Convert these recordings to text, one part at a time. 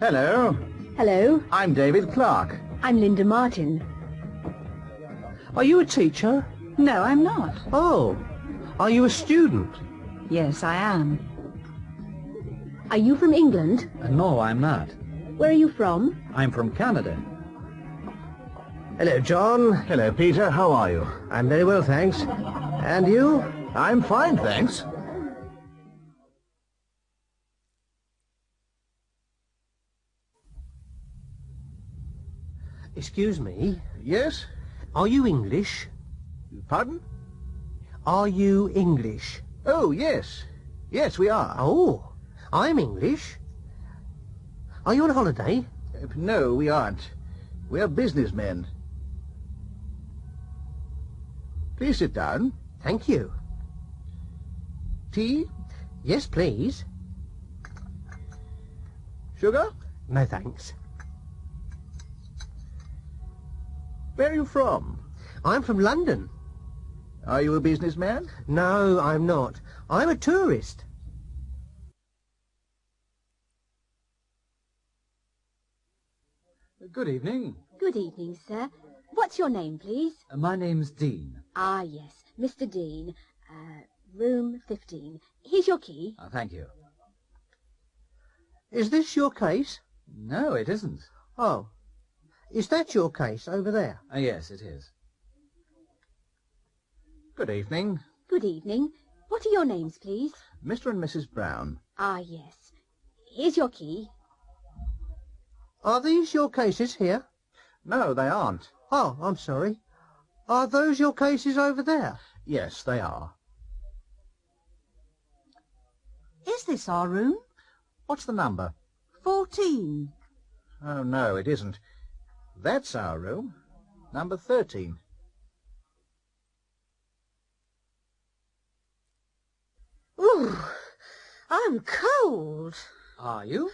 Hello. Hello, I'm David Clark. I'm Linda Martin. Are you a teacher? No, I'm not. Oh. Are you a student? Yes, I am. Are you from England? No, I'm not. Where are you from? I'm from Canada. Hello, John. Hello, Peter. How are you? I'm very well, thanks. And you? I'm fine, thanks. Excuse me. Yes? Are you English? Pardon? Are you English? Oh, yes. Yes, we are. Oh, I'm English. Are you on holiday? No, we aren't. We're businessmen. Please sit down. Thank you. Tea? Yes, please. Sugar? No, thanks. Where are you from? I'm from London. Are you a businessman? No, I'm not. I'm a tourist. Good evening. Good evening, sir. What's your name, please? My name's Dean. Ah, yes, Mr. Dean. Room 15. Here's your key. Thank you. Is this your case? No, it isn't. Oh. Is that your case over there? Yes, it is. Good evening. Good evening. What are your names, please? Mr. and Mrs. Brown. Ah, yes. Here's your key. Are these your cases here? No, they aren't. Oh, I'm sorry. Are those your cases over there? Yes, they are. Is this our room? What's the number? 14. Oh, no, it isn't. That's our room. Number 13. Ooh, I'm cold. Are you?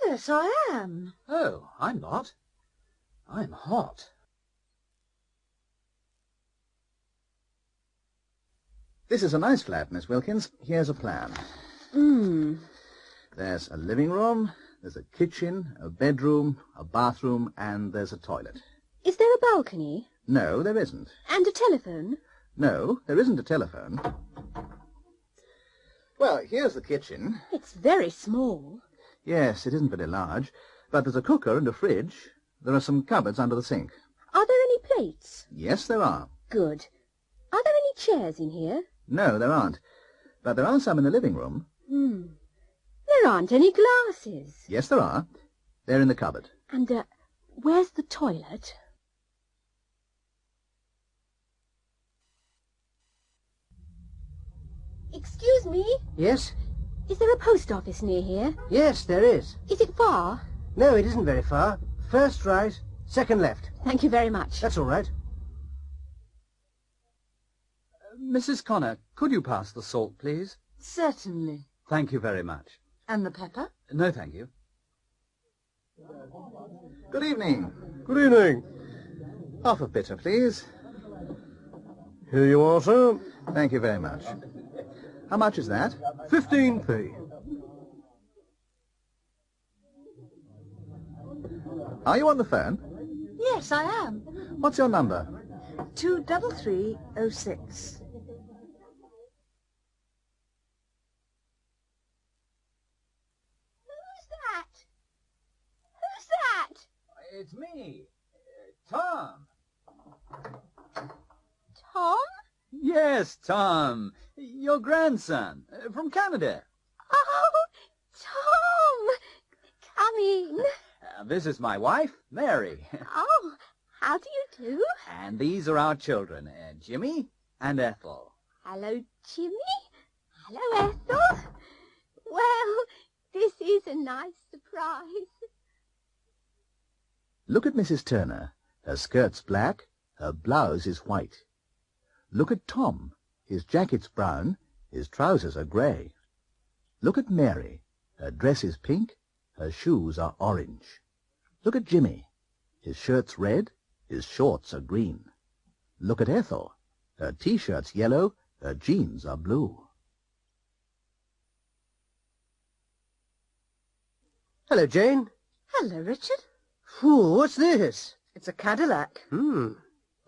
Yes, I am. Oh, I'm not. I'm hot. This is a nice flat, Miss Wilkins. Here's a plan. There's a living room, there's a kitchen, a bedroom, a bathroom, and there's a toilet. Is there a balcony? No, there isn't. And a telephone? No, there isn't a telephone. Well, here's the kitchen. It's very small. Yes, it isn't very large, but there's a cooker and a fridge. There are some cupboards under the sink. Are there any plates? Yes, there are. Good. Are there any chairs in here? No, there aren't. But there are some in the living room. There aren't any glasses. Yes, there are. They're in the cupboard. And, where's the toilet? Excuse me? Yes? Is there a post office near here? Yes, there is. Is it far? No, it isn't very far. First right, second left. Thank you very much. That's all right. Mrs. Connor, could you pass the salt, please? Certainly. Thank you very much. And the pepper? No, thank you. Good evening. Good evening. Half a bitter, please. Here you are, sir. Thank you very much. How much is that? 15p. Are you on the phone? Yes, I am. What's your number? 23306. Who's that? Who's that? It's me, Tom. Tom? Yes, Tom. Your grandson, from Canada. Oh, Tom! Come in. This is my wife, Mary. Oh, how do you do? And these are our children, Jimmy and Ethel. Hello, Jimmy. Hello, Ethel. Well, this is a nice surprise. Look at Mrs. Turner. Her skirt's black, her blouse is white. Look at Tom. His jacket's brown, his trousers are grey. Look at Mary. Her dress is pink, her shoes are orange. Look at Jimmy. His shirt's red, his shorts are green. Look at Ethel. Her T-shirt's yellow, her jeans are blue. Hello, Jane. Hello, Richard. Whew, what's this? It's a Cadillac.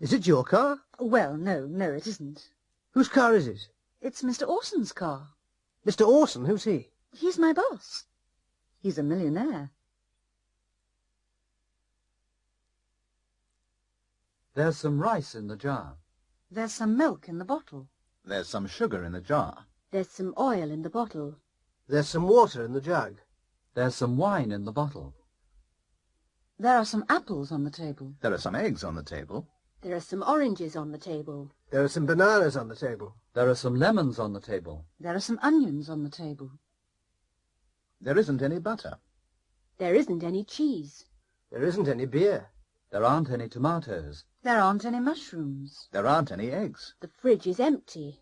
Is it your car? Well, no, it isn't. Whose car is it? It's Mr. Orson's car. Mr. Orson, who's he? He's my boss. He's a millionaire. There's some rice in the jar. There's some milk in the bottle. There's some sugar in the jar. There's some oil in the bottle. There's some water in the jug. There's some wine in the bottle. There are some apples on the table. There are some eggs on the table. There are some oranges on the table. There are some bananas on the table. There are some lemons on the table. There are some onions on the table. There isn't any butter. There isn't any cheese. There isn't any beer. There aren't any tomatoes. There aren't any mushrooms. There aren't any eggs. The fridge is empty.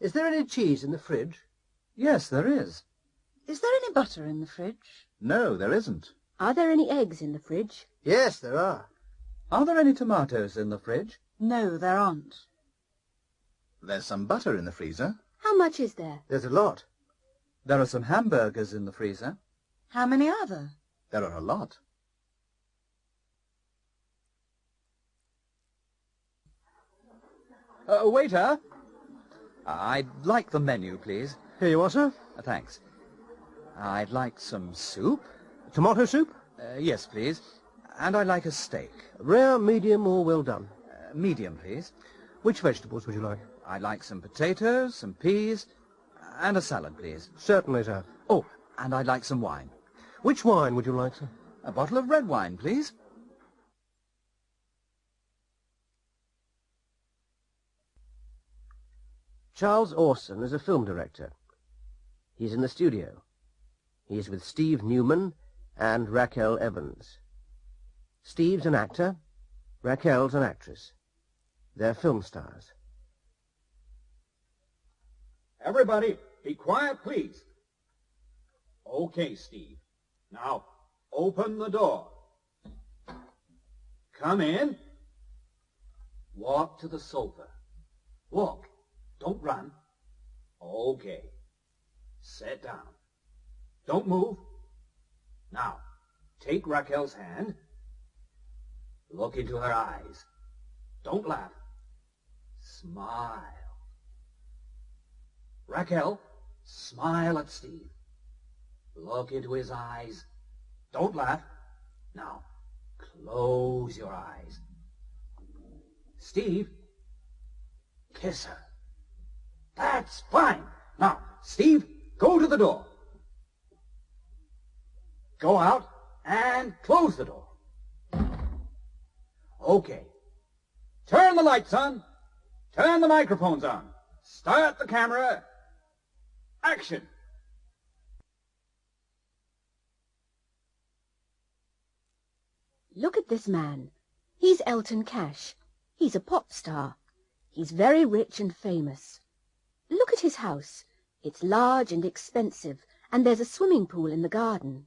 Is there any cheese in the fridge? Yes, there is. Is there any butter in the fridge? No, there isn't. Are there any eggs in the fridge? Yes, there are. Are there any tomatoes in the fridge? No, there aren't. There's some butter in the freezer. How much is there? There's a lot. There are some hamburgers in the freezer. How many are there? There are a lot. Waiter, I'd like the menu, please. Here you are, sir. Thanks. I'd like some soup. Tomato soup? Yes, please. And I'd like a steak. Rare, medium, or well done? Medium, please. Which vegetables would you like? I'd like some potatoes, some peas, and a salad, please. Certainly, sir. Oh, and I'd like some wine. Which wine would you like, sir? A bottle of red wine, please. Charles Orson is a film director. He's in the studio. He's with Steve Newman and Raquel Evans. Steve's an actor. Raquel's an actress. They're film stars. Everybody, be quiet, please. Okay, Steve. Now, open the door. Come in. Walk to the sofa. Walk. Don't run. Okay. Sit down. Don't move. Now, take Raquel's hand. Look into her eyes. Don't laugh. Smile. Raquel, smile at Steve. Look into his eyes. Don't laugh. Now, close your eyes. Steve, kiss her. That's fine. Now, Steve, go to the door. Go out and close the door. Okay. Turn the lights on. Turn the microphones on. Start the camera. Action. Look at this man. He's Elton Cash. He's a pop star. He's very rich and famous. Look at his house. It's large and expensive, and there's a swimming pool in the garden.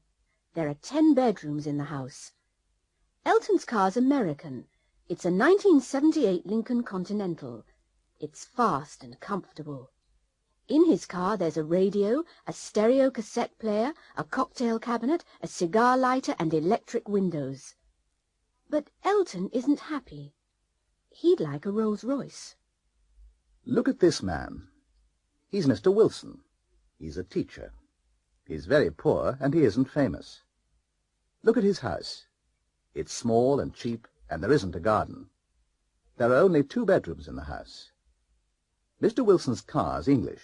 There are 10 bedrooms in the house. Elton's car's American. It's a 1978 Lincoln Continental. It's fast and comfortable. In his car there's a radio, a stereo cassette player, a cocktail cabinet, a cigar lighter, and electric windows. But Elton isn't happy. He'd like a Rolls-Royce. Look at this man. He's Mr. Wilson. He's a teacher. He's very poor, and he isn't famous. Look at his house. It's small and cheap, and there isn't a garden. There are only 2 bedrooms in the house. Mr. Wilson's car's English.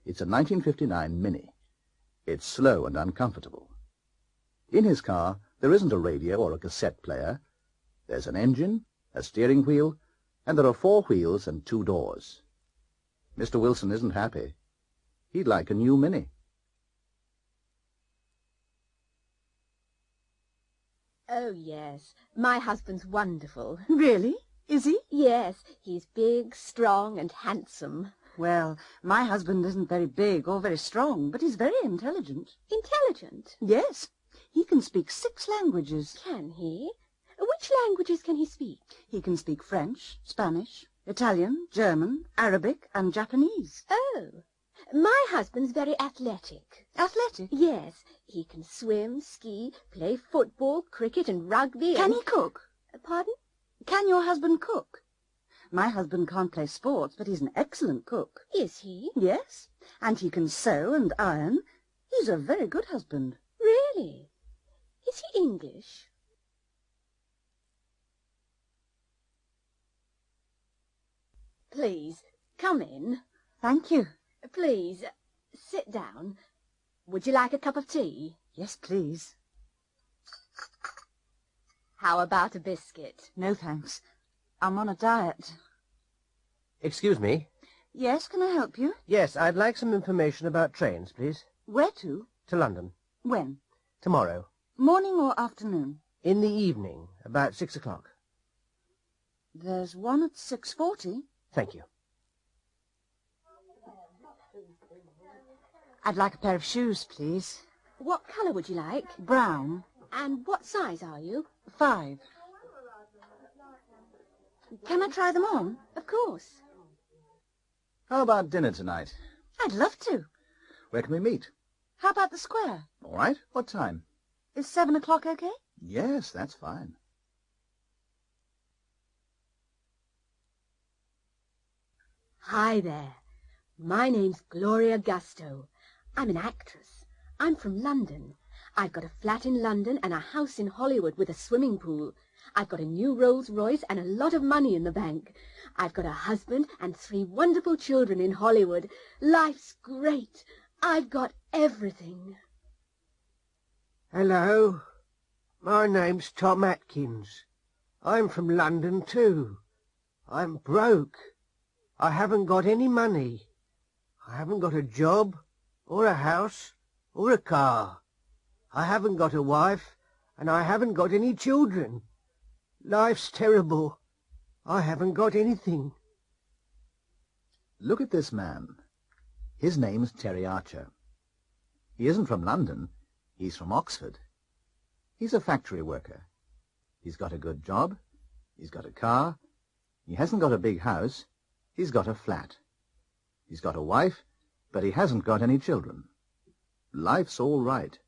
It's a 1959 Mini. It's slow and uncomfortable. In his car, there isn't a radio or a cassette player. There's an engine, a steering wheel, and there are 4 wheels and 2 doors. Mr. Wilson isn't happy. He'd like a new Mini. Oh, yes. My husband's wonderful. Really? Is he? Yes, he's big, strong, and handsome. Well, my husband isn't very big or very strong, but he's very intelligent. Intelligent? Yes. He can speak 6 languages. Can he? Which languages can he speak? He can speak French, Spanish, Italian, German, Arabic, and Japanese. Oh, My husband's very athletic. Athletic? Yes, he can swim, ski, play football, cricket and rugby. Can and... he cook? Pardon? Can your husband cook? My husband can't play sports, but he's an excellent cook. Is he? Yes, and he can sew and iron. He's a very good husband. Really? Is he English? Please, come in. Thank you. Please, sit down. Would you like a cup of tea? Yes, please. How about a biscuit? No, thanks. I'm on a diet. Excuse me. Yes, can I help you? Yes, I'd like some information about trains, please. Where to? To London. When? Tomorrow. Morning or afternoon? In the evening, about 6 o'clock. There's one at 6:40. Thank you. I'd like a pair of shoes, please. What colour would you like? Brown. And what size are you? 5. Can I try them on? Of course. How about dinner tonight? I'd love to. Where can we meet? How about the square? All right. What time? Is 7 o'clock okay? Yes, that's fine. Hi there. My name's Gloria Gusto. I'm an actress. I'm from London. I've got a flat in London and a house in Hollywood with a swimming pool. I've got a new Rolls-Royce and a lot of money in the bank. I've got a husband and 3 wonderful children in Hollywood. Life's great. I've got everything. Hello. My name's Tom Atkins. I'm from London too. I'm broke. I haven't got any money. I haven't got a job, or a house, or a car. I haven't got a wife, and I haven't got any children. Life's terrible. I haven't got anything. Look at this man. His name's Terry Archer. He isn't from London. He's from Oxford. He's a factory worker. He's got a good job. He's got a car. He hasn't got a big house. He's got a flat. He's got a wife, but he hasn't got any children. Life's all right.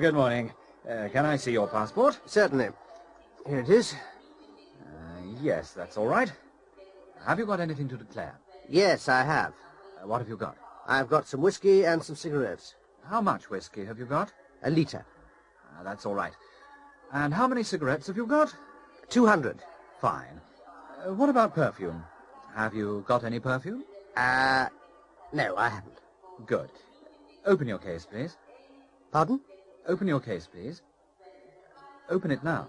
Good morning. Can I see your passport? Certainly. Here it is. Yes, that's all right. Have you got anything to declare? Yes, I have. What have you got? I've got some whiskey and some cigarettes. How much whiskey have you got? A litre. That's all right. And how many cigarettes have you got? 200. Fine. What about perfume? Have you got any perfume? No, I haven't. Good. Open your case, please. Pardon? Open your case, please. Open it now.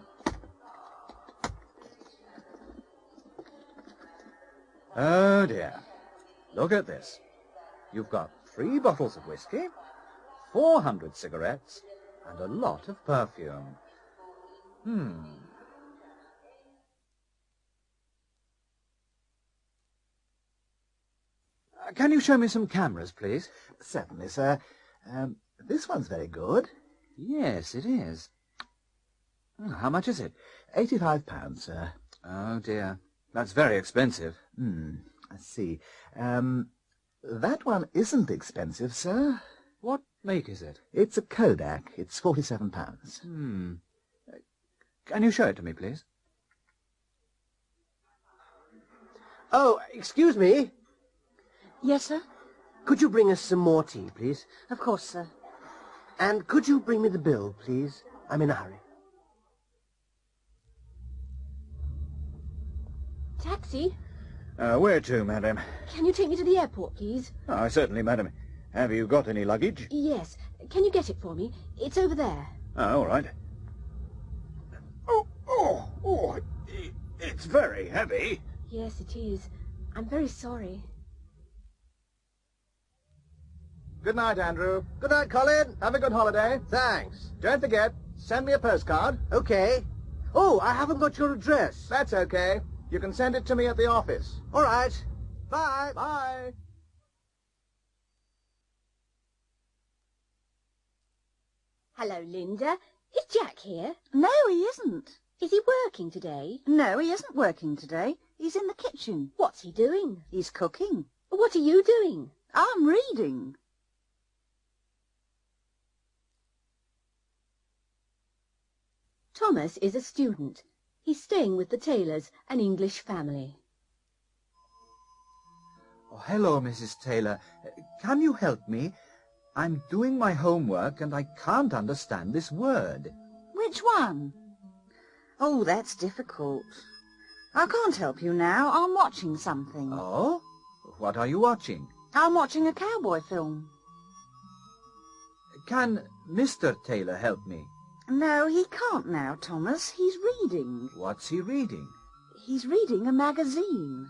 Oh, dear. Look at this. You've got 3 bottles of whiskey, 400 cigarettes, and a lot of perfume. Can you show me some cameras, please? Certainly, sir. This one's very good. Yes, it is. How much is it? £85, sir. Oh, dear. That's very expensive. I see. That one isn't expensive, sir. What make is it? It's a Kodak. It's £47. Can you show it to me, please? Oh, excuse me. Yes, sir? Could you bring us some more tea, please? Of course, sir. And could you bring me the bill, please? I'm in a hurry. Taxi? Where to, madam? Can you take me to the airport, please? Certainly, madam. Have you got any luggage? Yes. Can you get it for me? It's over there. All right. It's very heavy. Yes, it is. I'm very sorry. Good night, Andrew. Good night, Colin. Have a good holiday. Thanks. Don't forget, send me a postcard. Okay. Oh, I haven't got your address. That's okay. You can send it to me at the office. All right. Bye. Bye. Hello, Linda. Is Jack here? No, he isn't. Is he working today? No, he isn't working today. He's in the kitchen. What's he doing? He's cooking. What are you doing? I'm reading. Thomas is a student. He's staying with the Taylors, an English family. Oh, hello, Mrs. Taylor. Can you help me? I'm doing my homework and I can't understand this word. Which one? Oh, that's difficult. I can't help you now. I'm watching something. Oh? What are you watching? I'm watching a cowboy film. Can Mr. Taylor help me? No, he can't now, Thomas. He's reading. What's he reading? He's reading a magazine.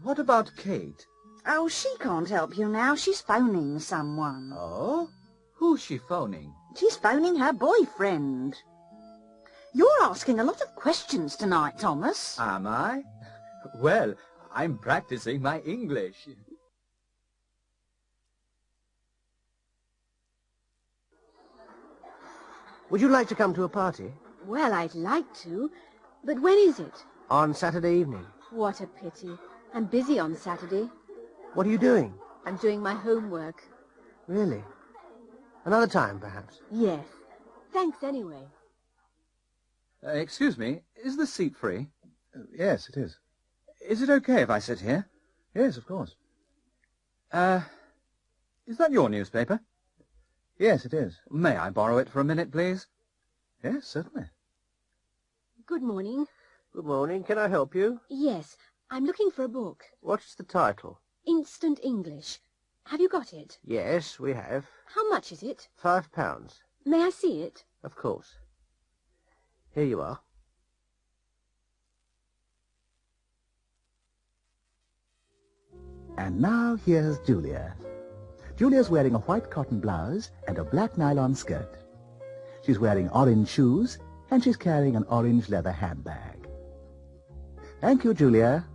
What about Kate? Oh, she can't help you now. She's phoning someone. Oh? Who's she phoning? She's phoning her boyfriend. You're asking a lot of questions tonight, Thomas. Am I? Well, I'm practicing my English. Would you like to come to a party? Well, I'd like to, but when is it? On Saturday evening. What a pity. I'm busy on Saturday. What are you doing? I'm doing my homework. Really? Another time, perhaps? Yes. Thanks anyway. Excuse me, is the seat free? Yes, it is. Is it okay if I sit here? Yes, of course. Is that your newspaper? Yes, it is. May I borrow it for a minute, please? Yes, certainly. Good morning. Good morning. Can I help you? Yes, I'm looking for a book. What's the title? Instant English. Have you got it? Yes, we have. How much is it? £5. May I see it? Of course. Here you are. And now here's Julia. Julia's wearing a white cotton blouse and a black nylon skirt. She's wearing orange shoes and she's carrying an orange leather handbag. Thank you, Julia.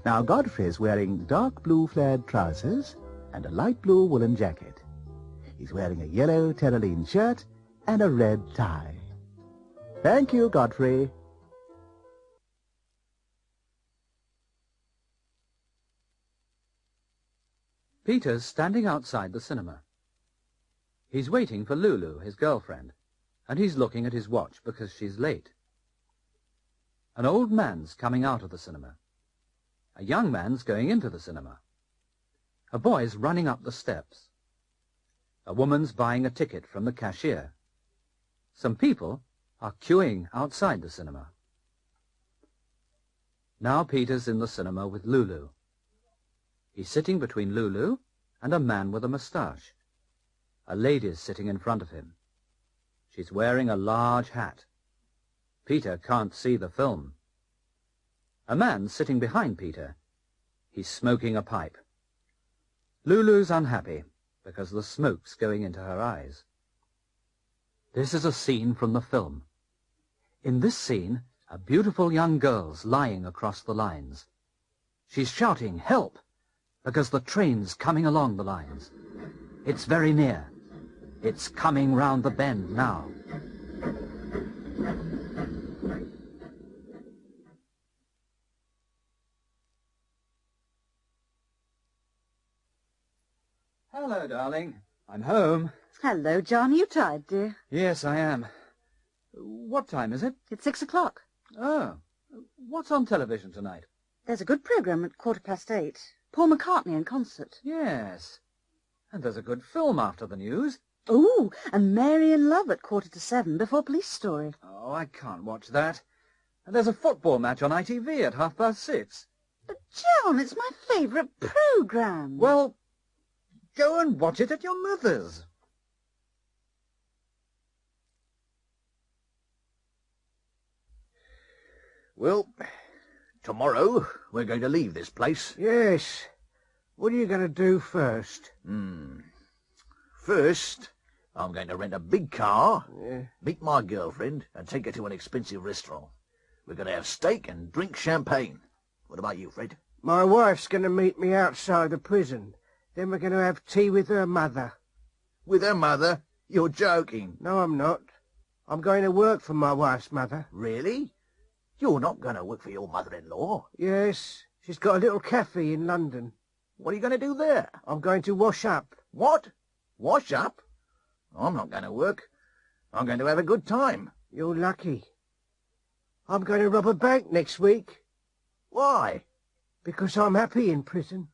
Now Godfrey's wearing dark blue flared trousers and a light blue woolen jacket. He's wearing a yellow terraline shirt and a red tie. Thank you, Godfrey. Peter's standing outside the cinema. He's waiting for Lulu, his girlfriend, and he's looking at his watch because she's late. An old man's coming out of the cinema. A young man's going into the cinema. A boy's running up the steps. A woman's buying a ticket from the cashier. Some people are queuing outside the cinema. Now Peter's in the cinema with Lulu. He's sitting between Lulu and a man with a moustache. A lady's sitting in front of him. She's wearing a large hat. Peter can't see the film. A man's sitting behind Peter. He's smoking a pipe. Lulu's unhappy because the smoke's going into her eyes. This is a scene from the film. In this scene, a beautiful young girl's lying across the lines. She's shouting, "Help!" because the train's coming along the lines. It's very near. It's coming round the bend now. Hello, darling. I'm home. Hello, John. You tired, dear? Yes, I am. What time is it? It's 6 o'clock. Oh. What's on television tonight? There's a good programme at 8:15. Paul McCartney in concert. Yes. And there's a good film after the news. Ooh, and Mary in Love at 7:15 before Police Story. Oh, I can't watch that. And there's a football match on ITV at 6:30. But, John, it's my favourite programme. Well, go and watch it at your mother's. Well, tomorrow we're going to leave this place. Yes. What are you going to do first? First, I'm going to rent a big car, Yeah. meet my girlfriend, and take her to an expensive restaurant. We're going to have steak and drink champagne. What about you, Fred? My wife's going to meet me outside the prison. Then we're going to have tea with her mother. With her mother? You're joking. No, I'm not. I'm going to work for my wife's mother. Really? You're not going to work for your mother-in-law? Yes, she's got a little cafe in London. What are you going to do there? I'm going to wash up. What? Wash up? I'm not going to work. I'm going to have a good time. You're lucky. I'm going to rob a bank next week. Why? Because I'm happy in prison.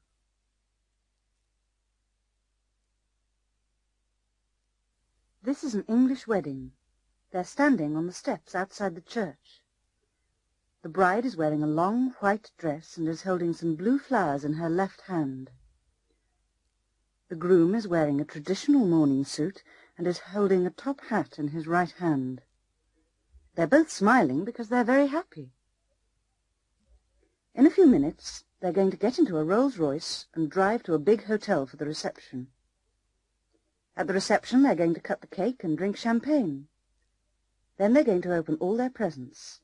This is an English wedding. They're standing on the steps outside the church. The bride is wearing a long white dress and is holding some blue flowers in her left hand. The groom is wearing a traditional mourning suit and is holding a top hat in his right hand. They're both smiling because they're very happy. In a few minutes, they're going to get into a Rolls-Royce and drive to a big hotel for the reception. At the reception, they're going to cut the cake and drink champagne. Then they're going to open all their presents.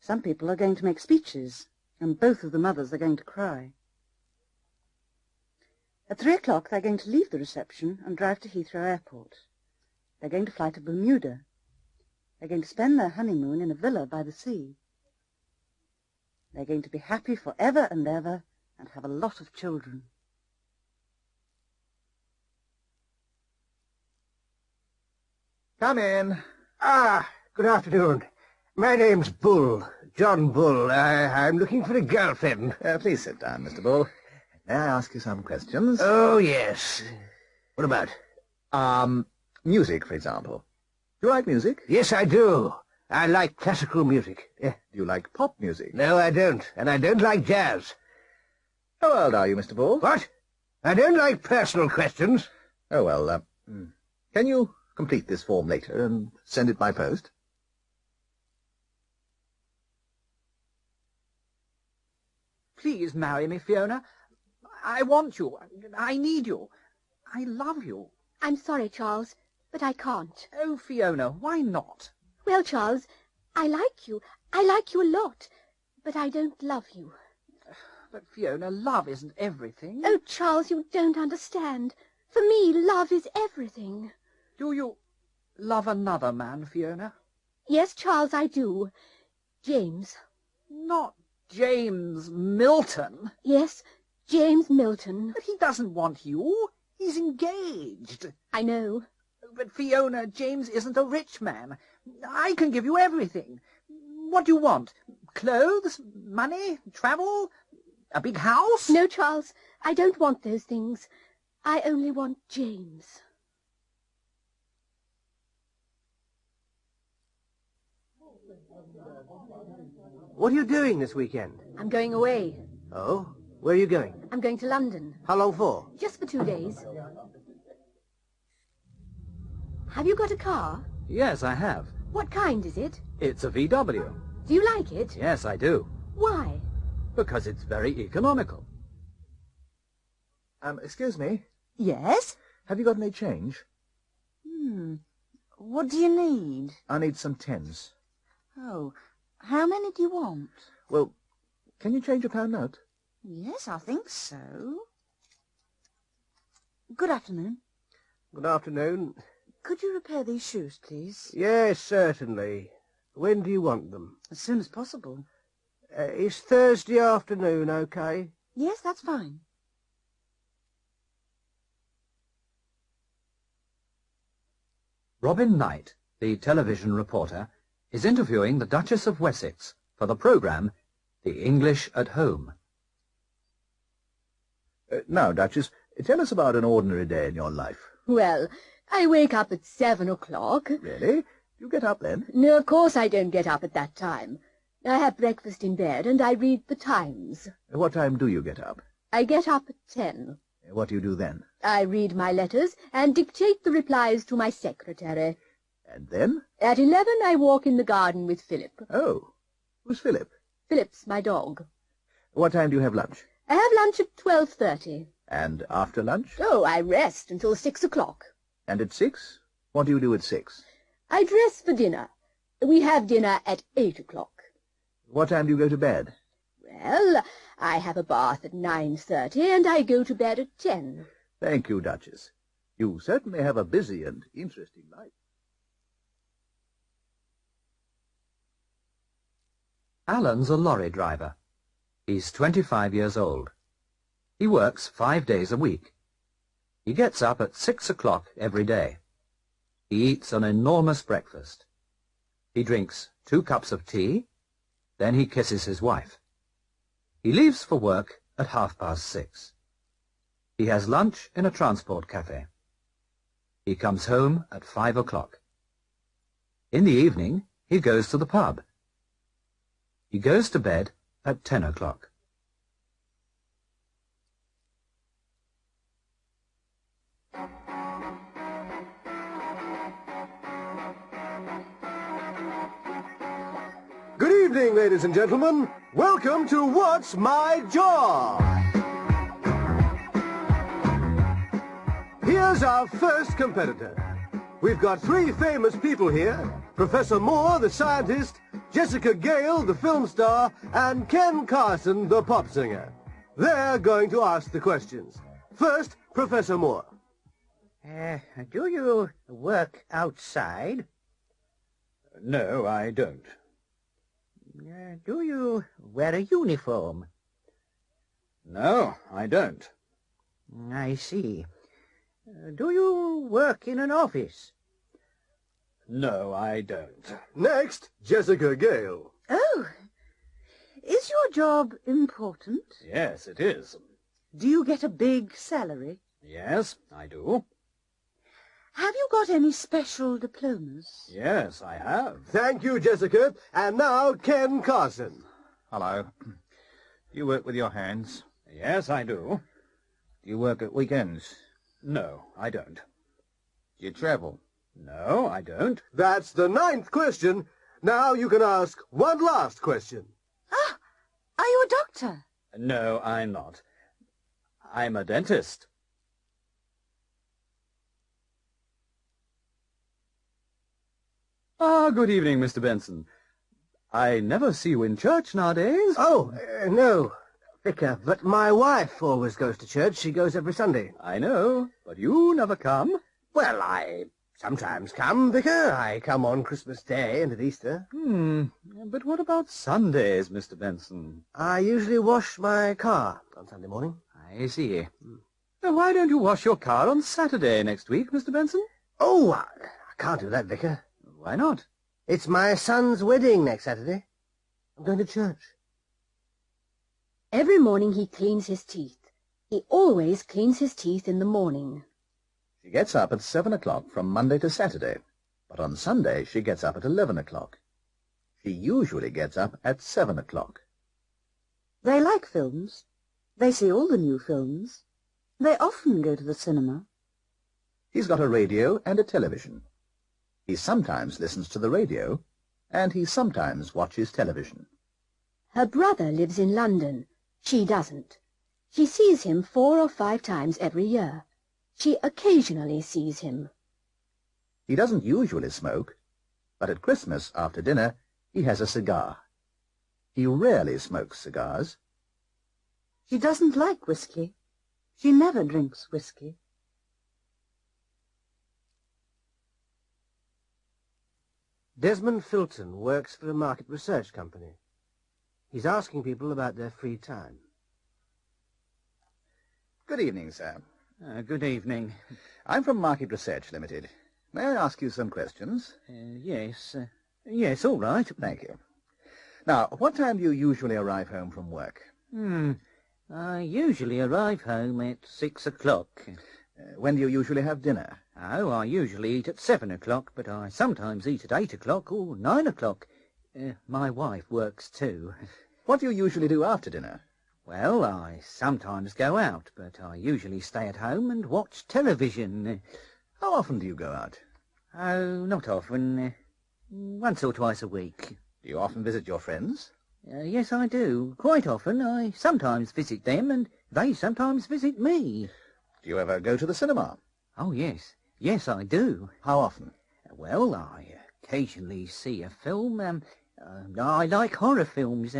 Some people are going to make speeches, and both of the mothers are going to cry. At 3 o'clock, they're going to leave the reception and drive to Heathrow Airport. They're going to fly to Bermuda. They're going to spend their honeymoon in a villa by the sea. They're going to be happy forever and ever and have a lot of children. Come in. Ah, good afternoon. My name's Bull, John Bull. I'm looking for a girlfriend. Please sit down, Mr. Bull. May I ask you some questions? Oh, yes. What about? Music, for example. Do you like music? Yes, I do. I like classical music. Do you like pop music? No, I don't. And I don't like jazz. How old are you, Mr. Bull? What? I don't like personal questions. Oh, well, can you complete this form later and send it by post? Please marry me, Fiona. I want you. I need you. I love you. I'm sorry, Charles, but I can't. Oh, Fiona, why not? Well, Charles, I like you. I like you a lot, but I don't love you. But, Fiona, love isn't everything. Oh, Charles, you don't understand. For me, love is everything. Do you love another man, Fiona? Yes, Charles, I do. James. Not James Milton. Yes, James Milton. But he doesn't want you. He's engaged. I know. But, Fiona, James isn't a rich man. I can give you everything. What do you want? Clothes? Money? Travel? A big house? No, Charles, I don't want those things. I only want James. What are you doing this weekend? I'm going away. Oh? Where are you going? I'm going to London. How long for? Just for 2 days. Have you got a car? Yes, I have. What kind is it? It's a VW. Do you like it? Yes, I do. Why? Because it's very economical. Excuse me. Yes? Have you got any change? What do you need? I need some tens. Oh, how many do you want? Well, can you change a pound note? Yes, I think so. Good afternoon. Good afternoon. Could you repair these shoes, please? Yes, certainly. When do you want them? As soon as possible. Is Thursday afternoon okay? Yes, that's fine. Robin Knight, the television reporter, is interviewing the Duchess of Wessex for the programme The English at Home. Now, Duchess, tell us about an ordinary day in your life. Well, I wake up at 7 o'clock. Really? You get up then? No, of course I don't get up at that time. I have breakfast in bed and I read the Times. What time do you get up? I get up at 10. What do you do then? I read my letters and dictate the replies to my secretary. And then? At 11 I walk in the garden with Philip. Oh, who's Philip? Philip's my dog. What time do you have lunch? I have lunch at 12:30. And after lunch? Oh, I rest until 6 o'clock. And at 6? What do you do at 6? I dress for dinner. We have dinner at 8 o'clock. What time do you go to bed? Well, I have a bath at 9:30 and I go to bed at 10. Thank you, Duchess. You certainly have a busy and interesting life. Alan's a lorry driver. He's 25 years old. He works 5 days a week. He gets up at 6 o'clock every day. He eats an enormous breakfast. He drinks 2 cups of tea, then he kisses his wife. He leaves for work at 6:30. He has lunch in a transport cafe. He comes home at 5 o'clock. In the evening, he goes to the pub. He goes to bed at 10 o'clock. Good evening, ladies and gentlemen. Welcome to What's My Job? Here's our first competitor. We've got 3 famous people here. Professor Moore, the scientist, Jessica Gale, the film star, and Ken Carson, the pop singer. They're going to ask the questions. First, Professor Moore. Do you work outside? No, I don't. Do you wear a uniform? No, I don't. I see. Do you work in an office? No, I don't. Next, Jessica Gale. Oh, is your job important? Yes, it is. Do you get a big salary? Yes, I do. Have you got any special diplomas? Yes, I have. Thank you, Jessica. And now, Ken Carson. Hello. Do you work with your hands? Yes, I do. Do you work at weekends? No, I don't. Do you travel? No, I don't. That's the 9th question. Now you can ask one last question. Ah, are you a doctor? No, I'm not. I'm a dentist. Ah, good evening, Mr. Benson. I never see you in church nowadays. Oh, no, Vicar, but my wife always goes to church. She goes every Sunday. I know, but you never come. Well, I sometimes come, Vicar. I come on Christmas Day and at Easter. But what about Sundays, Mr. Benson? I usually wash my car on Sunday morning. I see. Now, why don't you wash your car on Saturday next week, Mr. Benson? Oh, I can't do that, Vicar. Why not? It's my son's wedding next Saturday. I'm going to church. Every morning he cleans his teeth. He always cleans his teeth in the morning. She gets up at 7 o'clock from Monday to Saturday, but on Sunday she gets up at 11 o'clock. She usually gets up at 7 o'clock. They like films. They see all the new films. They often go to the cinema. He's got a radio and a television. He sometimes listens to the radio, and he sometimes watches television. Her brother lives in London. She doesn't. She sees him 4 or 5 times every year. She occasionally sees him. He doesn't usually smoke, but at Christmas after dinner he has a cigar. He rarely smokes cigars. She doesn't like whiskey. She never drinks whiskey. Desmond Filton works for a market research company. He's asking people about their free time. Good evening, sir. Good evening. I'm from Market Research Limited. May I ask you some questions? Yes. Yes, all right. Thank you. Now, what time do you usually arrive home from work? I usually arrive home at 6 o'clock. When do you usually have dinner? Oh, I usually eat at 7 o'clock, but I sometimes eat at 8 o'clock or 9 o'clock. My wife works too. What do you usually do after dinner? Well, I sometimes go out, but I usually stay at home and watch television. How often do you go out? Oh, not often. Once or twice a week. Do you often visit your friends? Yes, I do. Quite often. I sometimes visit them, and they sometimes visit me. Do you ever go to the cinema? Oh, yes. Yes, I do. How often? Well, I occasionally see a film. I like horror films,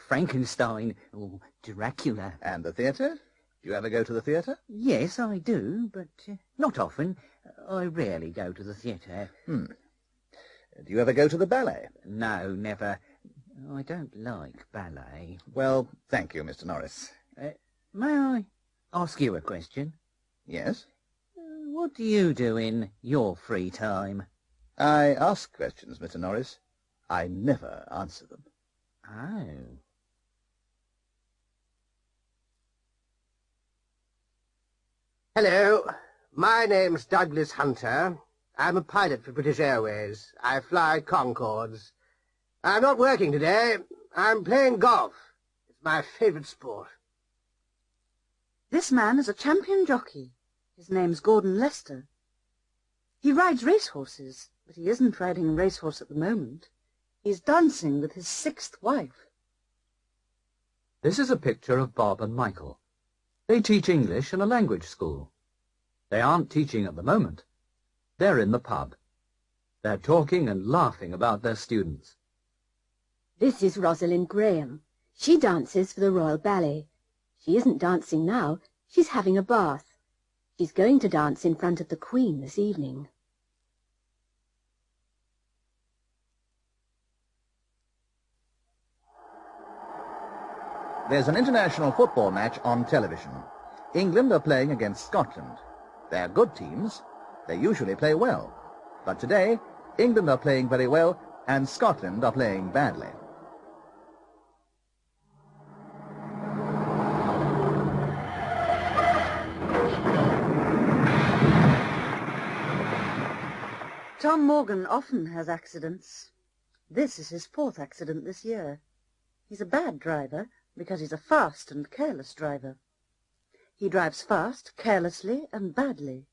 Frankenstein or Dracula. And the theatre? Do you ever go to the theatre? Yes, I do, but not often. I rarely go to the theatre. Do you ever go to the ballet? No, never. I don't like ballet. Well, thank you, Mr. Norris. May I ask you a question? Yes? What do you do in your free time? I ask questions, Mr. Norris. I never answer them. Oh. Hello, my name's Douglas Hunter. I'm a pilot for British Airways. I fly Concords. I'm not working today. I'm playing golf. It's my favourite sport. This man is a champion jockey. His name's Gordon Lester. He rides racehorses, but he isn't riding a racehorse at the moment. He's dancing with his 6th wife. This is a picture of Bob and Michael. They teach English in a language school. They aren't teaching at the moment. They're in the pub. They're talking and laughing about their students. This is Rosalind Graham. She dances for the Royal Ballet. She isn't dancing now. She's having a bath. She's going to dance in front of the Queen this evening. There's an international football match on television. England are playing against Scotland. They're good teams. They usually play well. But today, England are playing very well and Scotland are playing badly. Tom Morgan often has accidents. This is his 4th accident this year. He's a bad driver because he's a fast and careless driver. He drives fast, carelessly, and badly.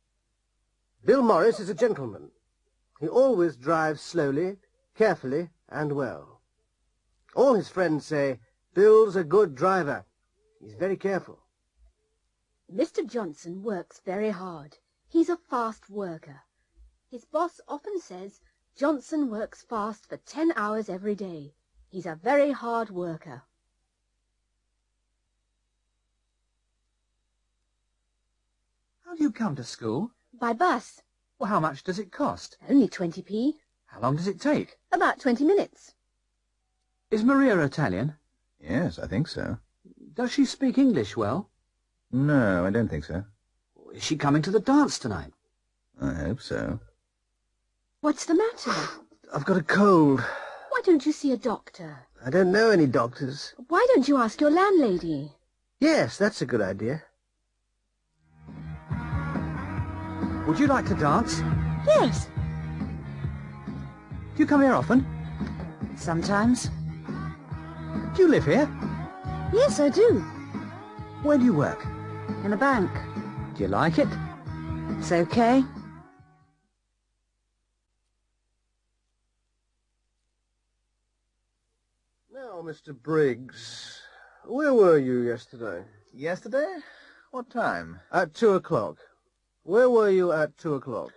Bill Morris is a gentleman. He always drives slowly, carefully, and well. All his friends say, Bill's a good driver. He's very careful. Mr. Johnson works very hard. He's a fast worker. His boss often says Johnson works fast for 10 hours every day. He's a very hard worker. How do you come to school? By bus. Well, how much does it cost? Only 20p. How long does it take? About 20 minutes. Is Maria Italian? Yes, I think so. Does she speak English well? No, I don't think so. Is she coming to the dance tonight? I hope so. What's the matter? I've got a cold. Why don't you see a doctor? I don't know any doctors. Why don't you ask your landlady? Yes, that's a good idea. Would you like to dance? Yes. Do you come here often? Sometimes. Do you live here? Yes, I do. Where do you work? In a bank. Do you like it? It's okay. Now, Mr. Briggs, where were you yesterday? Yesterday? What time? At 2 o'clock. Where were you at 2 o'clock?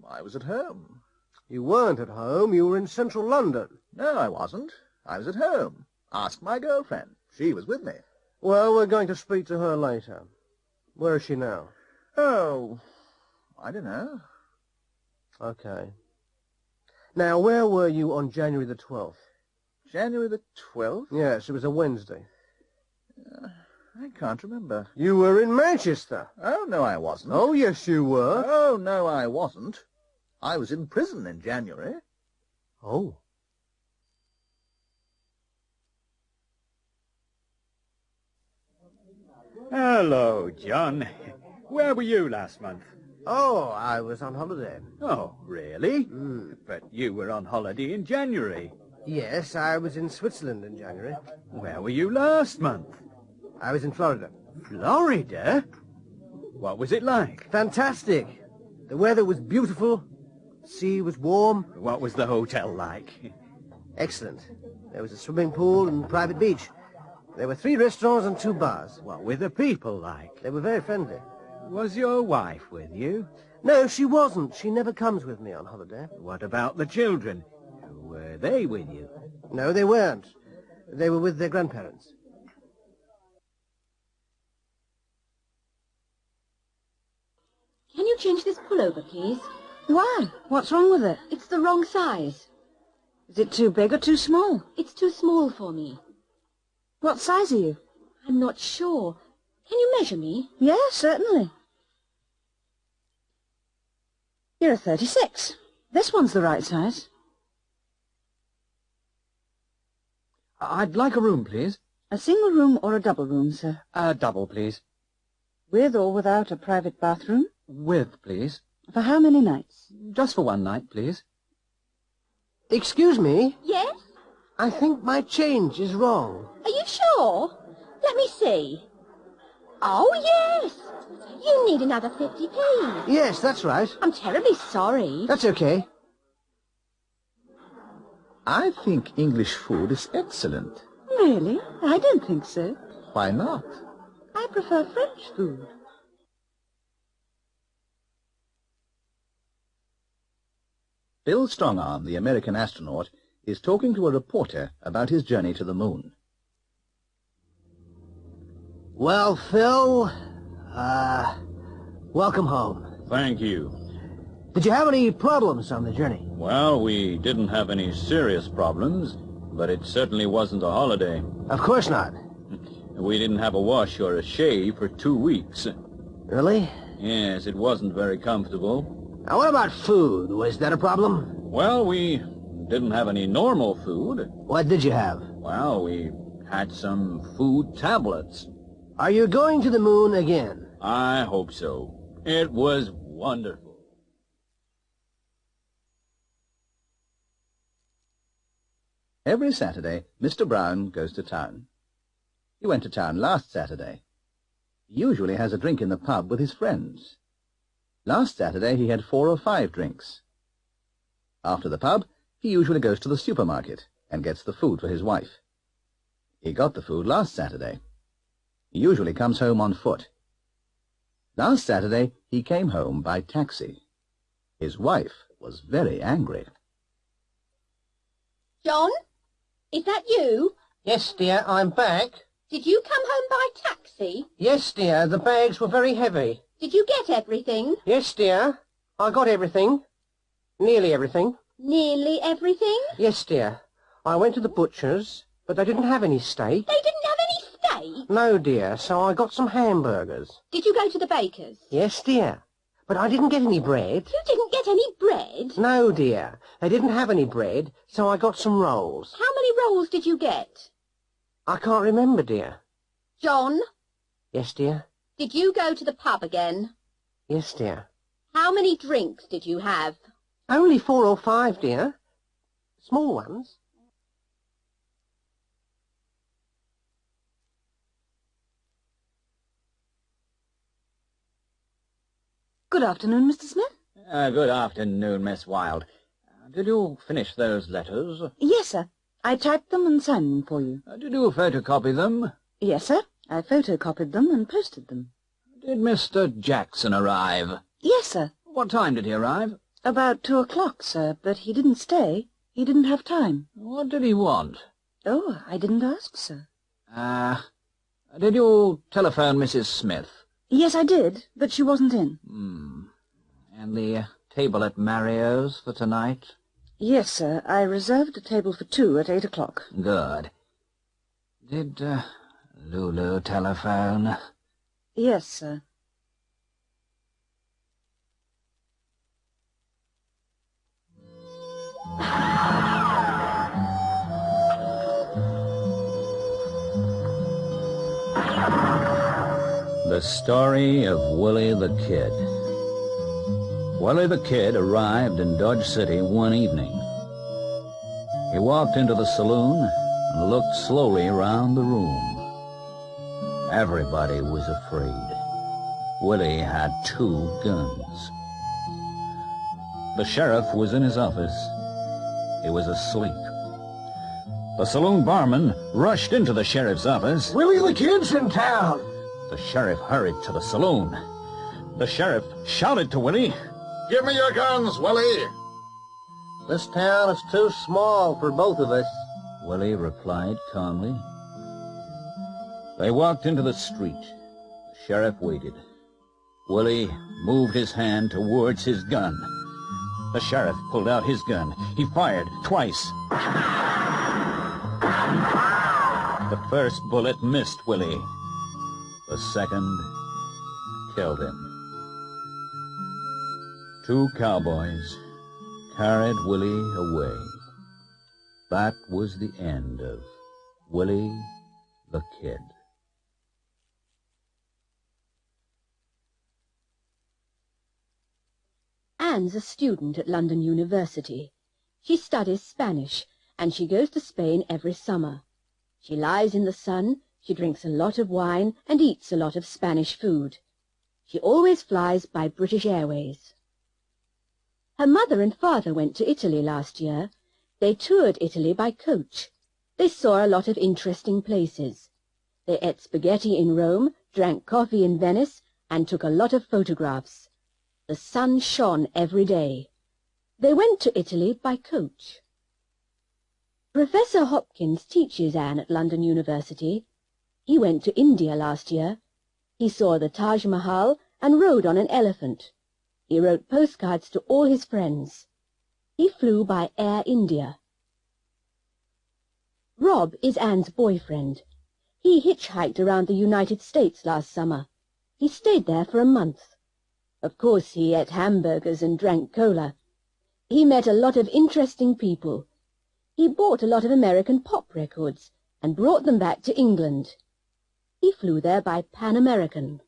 I was at home. You weren't at home. You were in central London. No, I wasn't. I was at home. Ask my girlfriend. She was with me. Well, we're going to speak to her later. Where is she now? Oh, I don't know. Okay. Now, where were you on January the 12th? January the 12th? Yes, it was a Wednesday. I can't remember. You were in Manchester. Oh, no, I wasn't. Oh, yes, you were. Oh, no, I wasn't. I was in prison in January. Oh. Hello, John. Where were you last month? Oh, I was on holiday. Oh, really? But you were on holiday in January. Yes, I was in Switzerland in January. Where were you last month? I was in Florida. Florida? What was it like? Fantastic. The weather was beautiful. The sea was warm. What was the hotel like? Excellent. There was a swimming pool and private beach. There were 3 restaurants and 2 bars. What were the people like? They were very friendly. Was your wife with you? No, she wasn't. She never comes with me on holiday. What about the children? Were they with you? No, they weren't. They were with their grandparents. Can you change this pullover, please? Why? What's wrong with it? It's the wrong size. Is it too big or too small? It's too small for me. What size are you? I'm not sure. Can you measure me? Yes, certainly. You're a 36. This one's the right size. I'd like a room, please. A single room or a double room, sir? A double, please. With or without a private bathroom? With, please. For how many nights? Just for one night, please. Excuse me? Yes? I think my change is wrong. Are you sure? Let me see. Oh, yes. You need another 50p. Yes, that's right. I'm terribly sorry. That's okay. I think English food is excellent. Really? I don't think so. Why not? I prefer French food. Bill Strongarm, the American astronaut, is talking to a reporter about his journey to the moon. Well, Phil, welcome home. Thank you. Did you have any problems on the journey? Well, we didn't have any serious problems, but it certainly wasn't a holiday. Of course not. We didn't have a wash or a shave for 2 weeks. Really? Yes, it wasn't very comfortable. Now, what about food? Was that a problem? Well, we didn't have any normal food. What did you have? Well, we had some food tablets. Are you going to the moon again? I hope so. It was wonderful. Every Saturday, Mr. Brown goes to town. He went to town last Saturday. He usually has a drink in the pub with his friends. Last Saturday he had 4 or 5 drinks. After the pub, he usually goes to the supermarket and gets the food for his wife. He got the food last Saturday. He usually comes home on foot. Last Saturday he came home by taxi. His wife was very angry. John? Is that you? Yes, dear, I'm back. Did you come home by taxi? Yes, dear, the bags were very heavy. Did you get everything? Yes, dear, I got everything. Nearly everything. Nearly everything? Yes, dear. I went to the butcher's, but they didn't have any steak. They didn't have any steak? No, dear, so I got some hamburgers. Did you go to the baker's? Yes, dear, but I didn't get any bread. You didn't get any bread? No, dear, they didn't have any bread, so I got some rolls. How many rolls did you get? I can't remember, dear. John? Yes, dear. Did you go to the pub again? Yes, dear. How many drinks did you have? Only 4 or 5, dear. Small ones. Good afternoon, Mr. Smith. Good afternoon, Miss Wilde. Did you finish those letters? Yes, sir. I typed them and signed them for you. Did you photocopy them? Yes, sir. I photocopied them and posted them. Did Mr. Jackson arrive? Yes, sir. What time did he arrive? About 2 o'clock, sir, but he didn't stay. He didn't have time. What did he want? Oh, I didn't ask, sir. Did you telephone Mrs. Smith? Yes, I did, but she wasn't in. And the table at Mario's for tonight? Yes, sir. I reserved a table for 2 at 8 o'clock. Good. Did, Lulu telephone? Yes, sir. The story of Willie the Kid. Willie the Kid arrived in Dodge City one evening. He walked into the saloon and looked slowly around the room. Everybody was afraid. Willie had 2 guns. The sheriff was in his office. He was asleep. The saloon barman rushed into the sheriff's office. Willie the Kid's in town. The sheriff hurried to the saloon. The sheriff shouted to Willie, Give me your guns, Willie. This town is too small for both of us. Willie replied calmly. They walked into the street. The sheriff waited. Willie moved his hand towards his gun. The sheriff pulled out his gun. He fired twice. The first bullet missed Willie. The second killed him. 2 cowboys carried Willie away. That was the end of Willie the Kid. Anne's a student at London University. She studies Spanish, and she goes to Spain every summer. She lies in the sun, she drinks a lot of wine, and eats a lot of Spanish food. She always flies by British Airways. Her mother and father went to Italy last year. They toured Italy by coach. They saw a lot of interesting places. They ate spaghetti in Rome, drank coffee in Venice, and took a lot of photographs. The sun shone every day. They went to Italy by coach. Professor Hopkins teaches Anne at London University. He went to India last year. He saw the Taj Mahal and rode on an elephant. He wrote postcards to all his friends. He flew by Air India. Rob is Anne's boyfriend. He hitchhiked around the United States last summer. He stayed there for a month. Of course, he ate hamburgers and drank cola. He met a lot of interesting people. He bought a lot of American pop records and brought them back to England. He flew there by Pan American.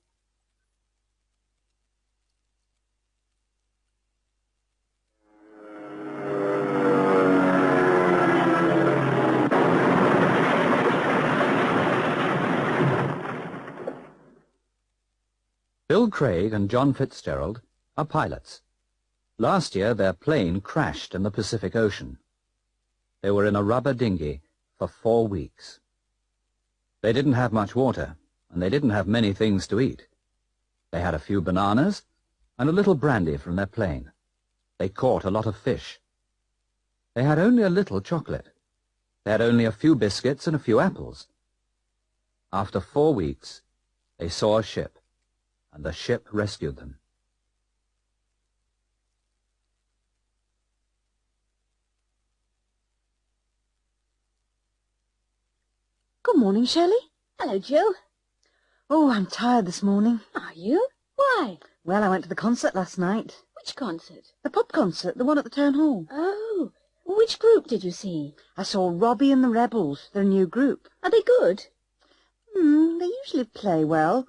Bill Craig and John Fitzgerald are pilots. Last year their plane crashed in the Pacific Ocean. They were in a rubber dinghy for 4 weeks. They didn't have much water, and they didn't have many things to eat. They had a few bananas and a little brandy from their plane. They caught a lot of fish. They had only a little chocolate. They had only a few biscuits and a few apples. After 4 weeks, they saw a ship, and the ship rescued them. Good morning, Shelley. Hello, Jill. Oh, I'm tired this morning. Are you? Why? Well, I went to the concert last night. Which concert? The pop concert, the one at the town hall. Oh, which group did you see? I saw Robbie and the Rebels, their new group. Are they good? They usually play well,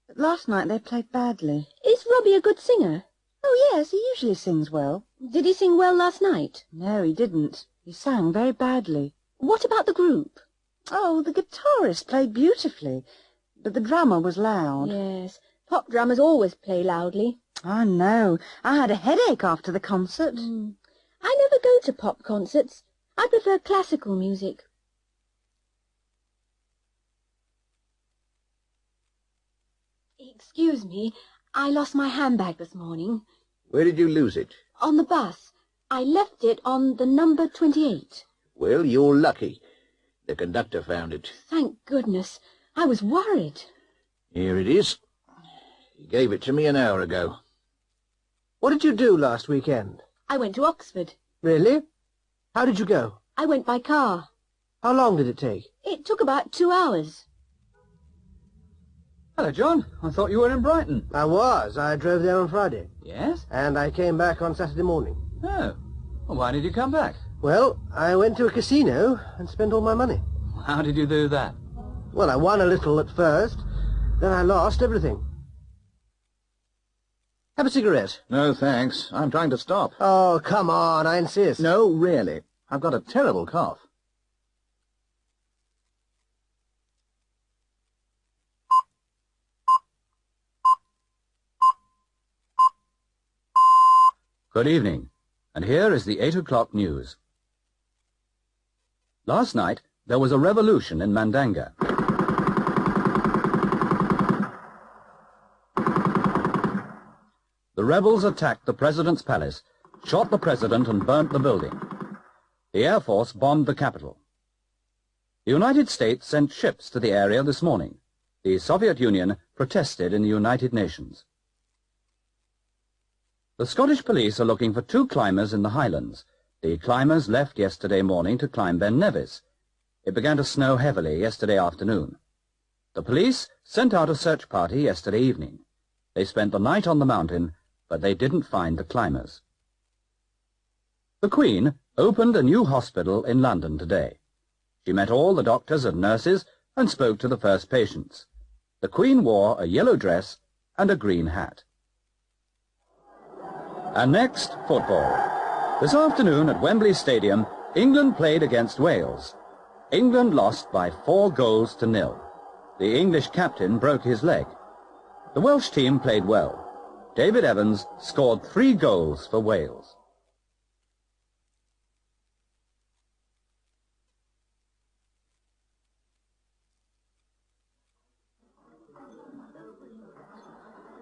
but last night they played badly. Is Robbie a good singer? Oh, yes, he usually sings well. Did he sing well last night? No, he didn't. He sang very badly. What about the group? Oh, the guitarist played beautifully, but the drummer was loud. Yes, pop drummers always play loudly. I know. I had a headache after the concert. I never go to pop concerts. I prefer classical music. Excuse me, I lost my handbag this morning. Where did you lose it? On the bus. I left it on the number 28. Well, you're lucky. The conductor found it. Thank goodness. I was worried. Here it is. He gave it to me an hour ago. What did you do last weekend? I went to Oxford. Really? How did you go? I went by car. How long did it take? It took about 2 hours. Hello, John. I thought you were in Brighton. I was. I drove there on Friday. Yes? And I came back on Saturday morning. Oh. Well, why did you come back? Well, I went to a casino and spent all my money. How did you do that? Well, I won a little at first, then I lost everything. Have a cigarette. No, thanks. I'm trying to stop. Oh, come on, I insist. No, really. I've got a terrible cough. Good evening, and here is the 8 o'clock news. Last night, there was a revolution in Mandanga. The rebels attacked the president's palace, shot the president and burnt the building. The Air Force bombed the capital. The United States sent ships to the area this morning. The Soviet Union protested in the United Nations. The Scottish police are looking for 2 climbers in the Highlands. The climbers left yesterday morning to climb Ben Nevis. It began to snow heavily yesterday afternoon. The police sent out a search party yesterday evening. They spent the night on the mountain, but they didn't find the climbers. The Queen opened a new hospital in London today. She met all the doctors and nurses and spoke to the first patients. The Queen wore a yellow dress and a green hat. And next, football. This afternoon at Wembley Stadium, England played against Wales. England lost by 4-0. The English captain broke his leg. The Welsh team played well. David Evans scored 3 goals for Wales.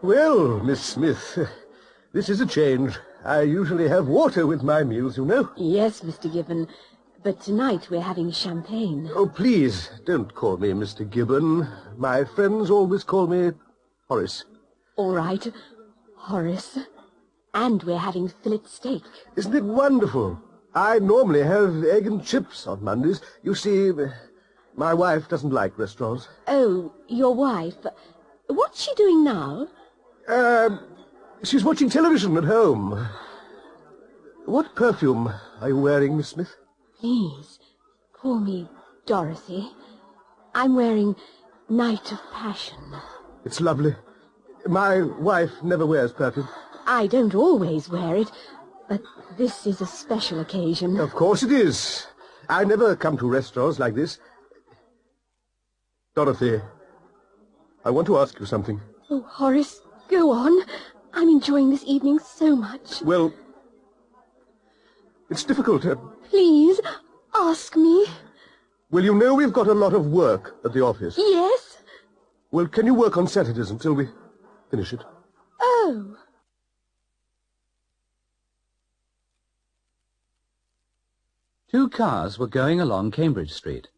Well, Miss Smith, this is a change. I usually have water with my meals, you know. Yes, Mr. Gibbon, but tonight we're having champagne. Oh, please, don't call me Mr. Gibbon. My friends always call me Horace. All right, Horace. And we're having fillet steak. Isn't it wonderful? I normally have egg and chips on Mondays. You see, my wife doesn't like restaurants. Oh, your wife. What's she doing now? She's watching television at home. What perfume are you wearing, Miss Smith? Please, call me Dorothy. I'm wearing Night of Passion. It's lovely. My wife never wears perfume. I don't always wear it, but this is a special occasion. Of course it is. I never come to restaurants like this. Dorothy, I want to ask you something. Oh, Horace, go on. I'm enjoying this evening so much. Well, it's difficult. Please, ask me. Well, you know we've got a lot of work at the office. Yes? Well, can you work on Saturdays until we finish it? Oh. Two cars were going along Cambridge Street.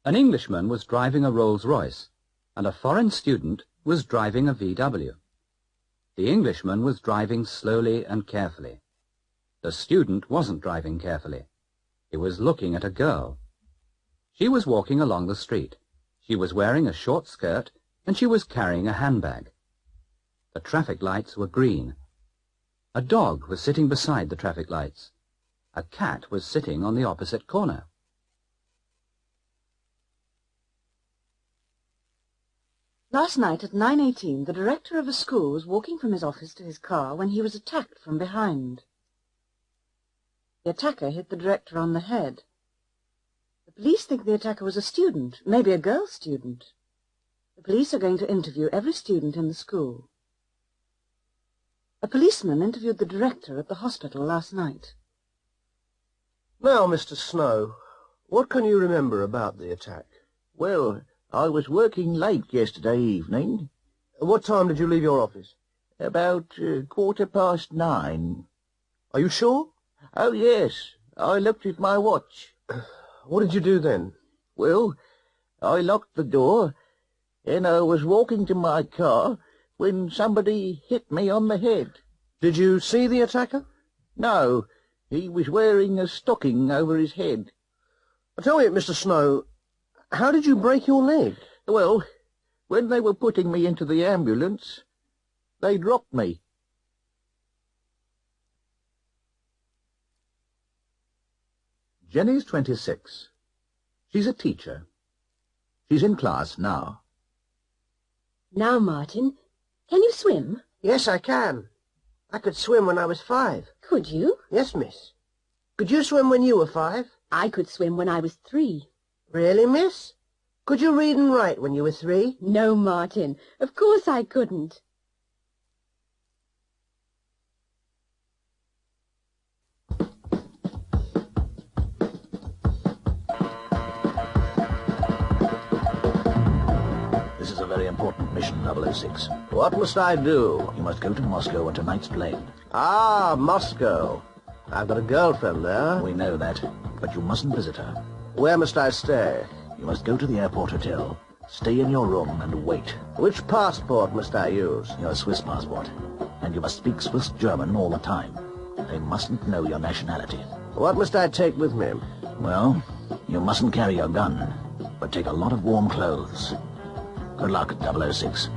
An Englishman was driving a Rolls-Royce, and a foreign student was driving a VW. The Englishman was driving slowly and carefully. The student wasn't driving carefully. He was looking at a girl. She was walking along the street. She was wearing a short skirt, and she was carrying a handbag. The traffic lights were green. A dog was sitting beside the traffic lights. A cat was sitting on the opposite corner. Last night at 9:18, the director of a school was walking from his office to his car when he was attacked from behind. The attacker hit the director on the head. The police think the attacker was a student, maybe a girl student. The police are going to interview every student in the school. A policeman interviewed the director at the hospital last night. Now, Mr. Snow, what can you remember about the attack? Well, I was working late yesterday evening. What time did you leave your office? About 9:15. Are you sure? Oh, yes. I looked at my watch. What did you do then? Well, I locked the door, and I was walking to my car when somebody hit me on the head. Did you see the attacker? No, he was wearing a stocking over his head. Tell me, Mr. Snow, how did you break your leg? Well, when they were putting me into the ambulance, they dropped me. Jenny's 26. She's a teacher. She's in class now. Now, Martin, can you swim? Yes, I can. I could swim when I was 5. Could you? Yes, miss. Could you swim when you were 5? I could swim when I was 3. Really, miss? Could you read and write when you were 3? No, Martin, of course I couldn't. This is a very important Mission 006. What must I do? You must go to Moscow on tonight's plane. Ah, Moscow. I've got a girlfriend there. We know that, but you mustn't visit her. Where must I stay? You must go to the airport hotel. Stay in your room and wait. Which passport must I use? Your Swiss passport. And you must speak Swiss German all the time. They mustn't know your nationality. What must I take with me? Well, you mustn't carry your gun, but take a lot of warm clothes. Good luck, 006.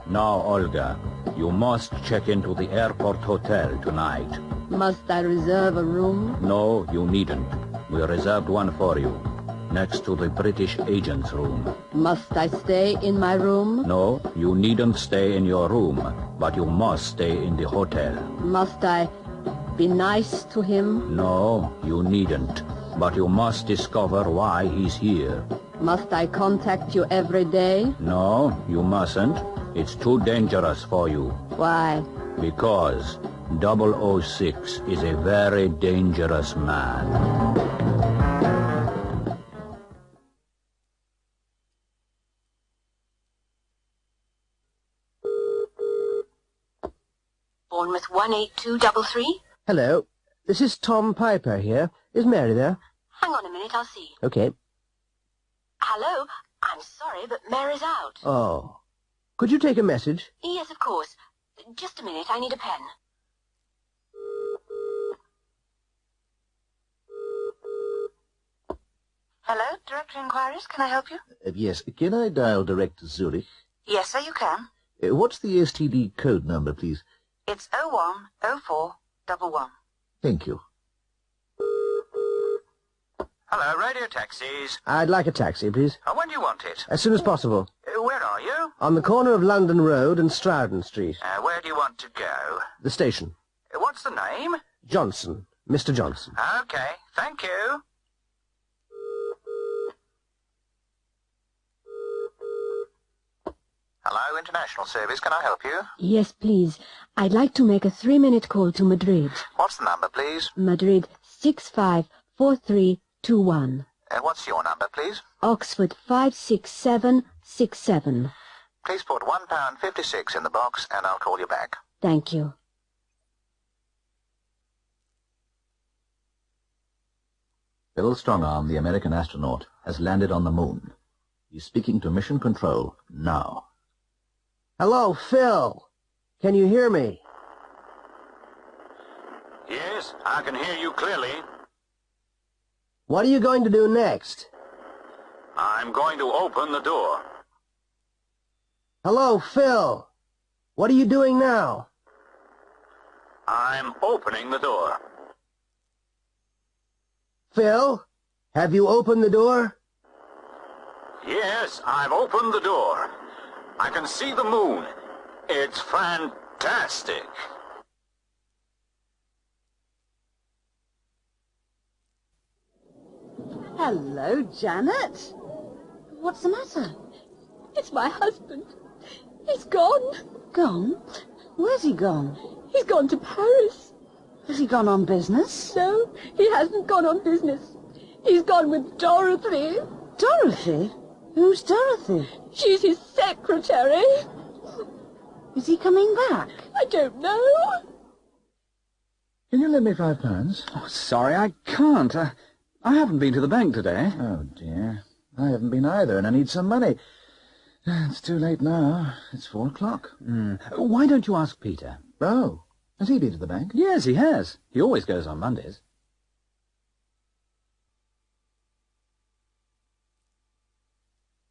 Now, Olga, you must check into the airport hotel tonight. Must I reserve a room? No, you needn't. We reserved one for you, next to the British agent's room. Must I stay in my room? No, you needn't stay in your room, but you must stay in the hotel. Must I be nice to him? No, you needn't, but you must discover why he's here. Must I contact you every day? No, you mustn't. It's too dangerous for you. Why? Because 006 is a very dangerous man. Bournemouth 18233. Hello. This is Tom Piper here. Is Mary there? Hang on a minute, I'll see. Okay. Hello? I'm sorry, but Mary's out. Oh. Could you take a message? Yes, of course. Just a minute, I need a pen. Hello, Director Inquiries. Can I help you? Yes, can I dial direct to Zurich? Yes, sir, you can. What's the STD code number, please? It's 010411. Thank you. Hello, radio taxis. I'd like a taxi, please. When do you want it? As soon as possible. Where are you? On the corner of London Road and Strouden Street. Where do you want to go? The station. What's the name? Johnson. Mr. Johnson. Okay, thank you. Hello, International Service. Can I help you? Yes, please. I'd like to make a 3-minute call to Madrid. What's the number, please? Madrid 654321. What's your number, please? Oxford 56767. Please put £1.56 in the box and I'll call you back. Thank you. Bill Strongarm, the American astronaut, has landed on the moon. He's speaking to Mission Control now. Hello, Phil. Can you hear me? Yes, I can hear you clearly. What are you going to do next? I'm going to open the door. Hello, Phil. What are you doing now? I'm opening the door. Phil, have you opened the door? Yes, I've opened the door. I can see the moon. It's fantastic. Hello, Janet. What's the matter? It's my husband. He's gone. Gone? Where's he gone? He's gone to Paris. Has he gone on business? No, he hasn't gone on business. He's gone with Dorothy. Dorothy? Who's Dorothy? She's his secretary. Is he coming back? I don't know. Can you lend me £5? Oh, sorry, I can't. I haven't been to the bank today. Oh, dear. I haven't been either, and I need some money. It's too late now. It's 4 o'clock. Why don't you ask Peter? Oh, has he been to the bank? Yes, he has. He always goes on Mondays.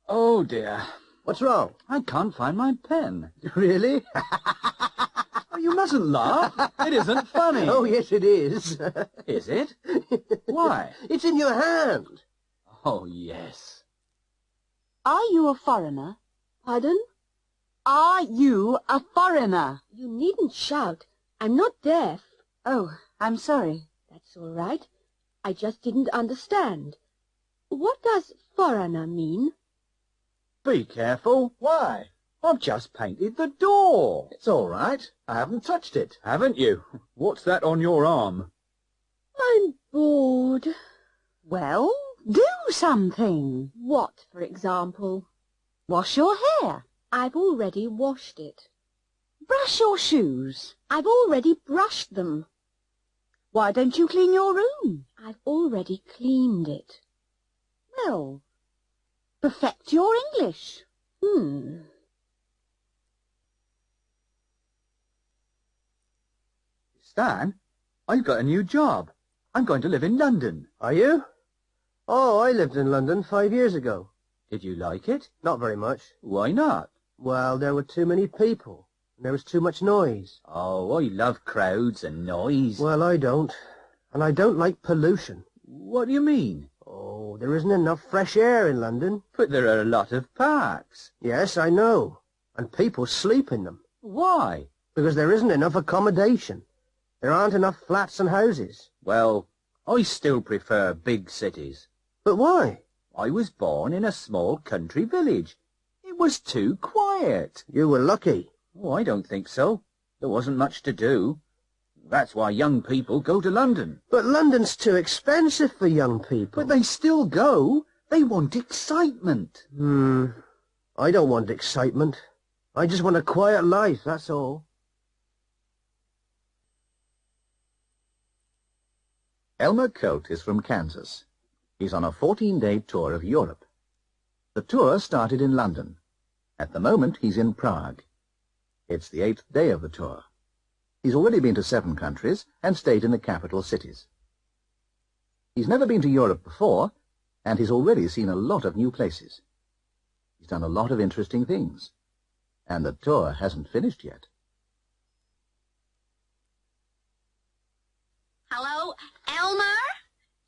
Oh, dear. What's wrong? I can't find my pen. Really? Oh, you mustn't laugh. It isn't funny. Oh, yes, it is. Is it? Why? It's in your hand. Oh, yes. Are you a foreigner? Pardon? Are you a foreigner? You needn't shout. I'm not deaf. Oh, I'm sorry. That's all right. I just didn't understand. What does foreigner mean? Be careful. Why? I've just painted the door. It's all right. I haven't touched it. Haven't you? What's that on your arm? I'm bored. Well, do something. What, for example? Wash your hair. I've already washed it. Brush your shoes. I've already brushed them. Why don't you clean your room? I've already cleaned it. Well, perfect your English. Stan, I've got a new job. I'm going to live in London. Are you? Oh, I lived in London 5 years ago. Did you like it? Not very much. Why not? Well, there were too many people. And there was too much noise. Oh, I love crowds and noise. Well, I don't. And I don't like pollution. What do you mean? Oh, there isn't enough fresh air in London. But there are a lot of parks. Yes, I know. And people sleep in them. Why? Because there isn't enough accommodation. There aren't enough flats and houses. Well, I still prefer big cities. But why? I was born in a small country village. It was too quiet. You were lucky. Oh, I don't think so. There wasn't much to do. That's why young people go to London. But London's too expensive for young people. But they still go. They want excitement. I don't want excitement. I just want a quiet life, that's all. Elmer Coate is from Kansas. He's on a 14-day tour of Europe. The tour started in London. At the moment, he's in Prague. It's the 8th day of the tour. He's already been to 7 countries and stayed in the capital cities. He's never been to Europe before, and he's already seen a lot of new places. He's done a lot of interesting things, and the tour hasn't finished yet. Hello, Elmer?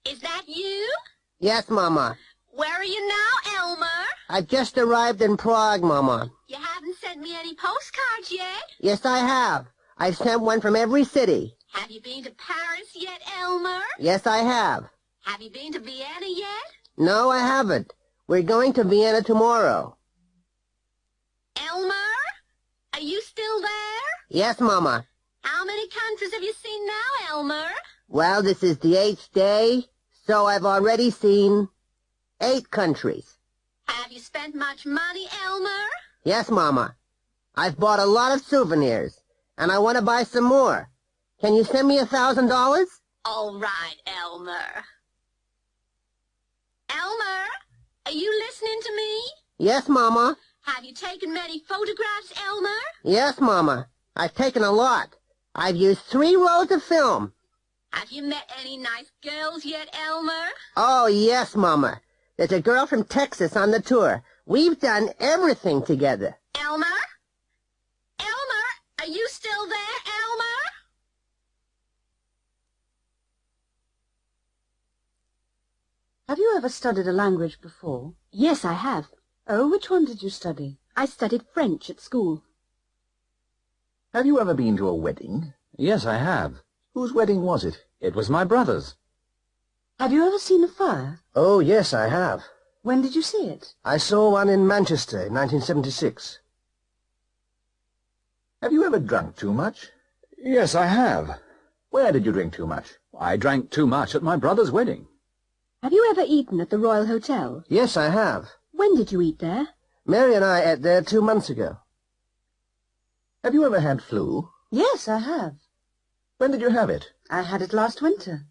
Is that you? Yes, Mama. Where are you now, Elmer? I've just arrived in Prague, Mama. You haven't sent me any postcards yet. Yes, I have. I've sent one from every city. Have you been to Paris yet, Elmer? Yes, I have. Have you been to Vienna yet? No, I haven't. We're going to Vienna tomorrow. Elmer? Are you still there? Yes, Mama. How many countries have you seen now, Elmer? Well, this is the 8th day, so I've already seen 8 countries. Have you spent much money, Elmer? Yes, Mama. I've bought a lot of souvenirs, and I want to buy some more. Can you send me $1,000? All right, Elmer. Elmer, are you listening to me? Yes, Mama. Have you taken many photographs, Elmer? Yes, Mama. I've taken a lot. I've used 3 rolls of film. Have you met any nice girls yet, Elmer? Oh, yes, Mama. There's a girl from Texas on the tour. We've done everything together. Elmer? Elmer, are you still there, Elmer? Have you ever studied a language before? Yes, I have. Oh, which one did you study? I studied French at school. Have you ever been to a wedding? Yes, I have. Whose wedding was it? It was my brother's. Have you ever seen a fire? Oh, yes, I have. When did you see it? I saw one in Manchester in 1976. Have you ever drunk too much? Yes, I have. Where did you drink too much? I drank too much at my brother's wedding. Have you ever eaten at the Royal Hotel? Yes, I have. When did you eat there? Mary and I ate there 2 months ago. Have you ever had flu? Yes, I have. When did you have it? I had it last winter.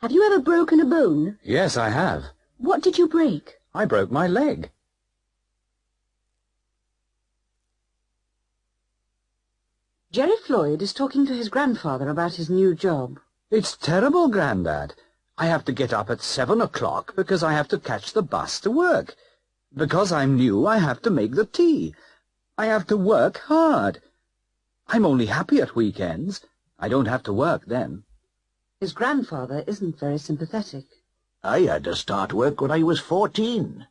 Have you ever broken a bone? Yes, I have. What did you break? I broke my leg. Jerry Floyd is talking to his grandfather about his new job. It's terrible, Grandad. I have to get up at 7 o'clock because I have to catch the bus to work. Because I'm new, I have to make the tea. I have to work hard. I'm only happy at weekends. I don't have to work then. His grandfather isn't very sympathetic. I had to start work when I was 14.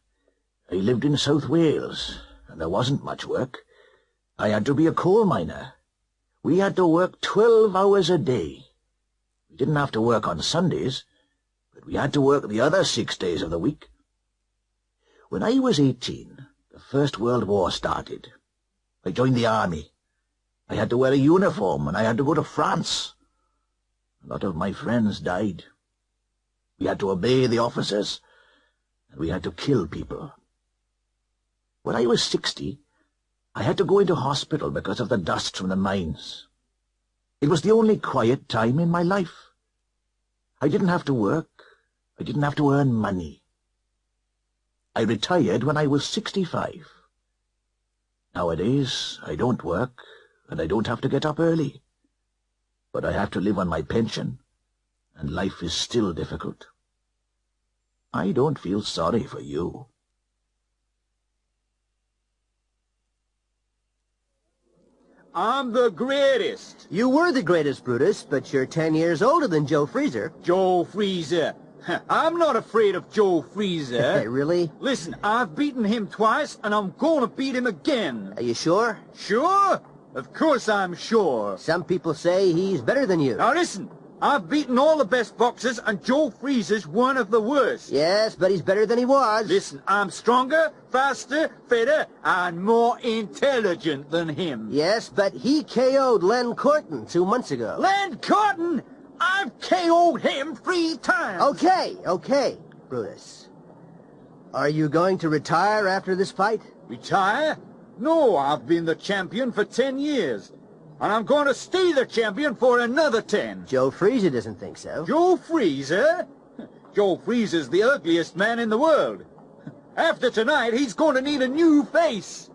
I lived in South Wales, and there wasn't much work. I had to be a coal miner. We had to work 12 hours a day. We didn't have to work on Sundays, but we had to work the other 6 days of the week. When I was 18, the the First World War started. I joined the army. I had to wear a uniform, and I had to go to France. A lot of my friends died. We had to obey the officers, and we had to kill people. When I was 60, I had to go into hospital because of the dust from the mines. It was the only quiet time in my life. I didn't have to work. I didn't have to earn money. I retired when I was 65. Nowadays, I don't work, and I don't have to get up early. But I have to live on my pension, and life is still difficult. I don't feel sorry for you. I'm the greatest. You were the greatest, Brutus, but you're 10 years older than Joe Freezer. Joe Freezer. I'm not afraid of Joe Freezer. Really? Listen, I've beaten him twice, and I'm going to beat him again. Are you sure? Sure? Of course I'm sure. Some people say he's better than you. Now listen, I've beaten all the best boxers, and Joe Freezer's one of the worst. Yes, but he's better than he was. Listen, I'm stronger, faster, fitter, and more intelligent than him. Yes, but he KO'd Len Corton 2 months ago. Len Corton? I've KO'd him 3 times. Okay, Brutus. Are you going to retire after this fight? Retire? No, I've been the champion for 10 years. And I'm going to stay the champion for another 10. Joe Freezer doesn't think so. Joe Freezer? Joe Freezer's the ugliest man in the world. After tonight, he's going to need a new face.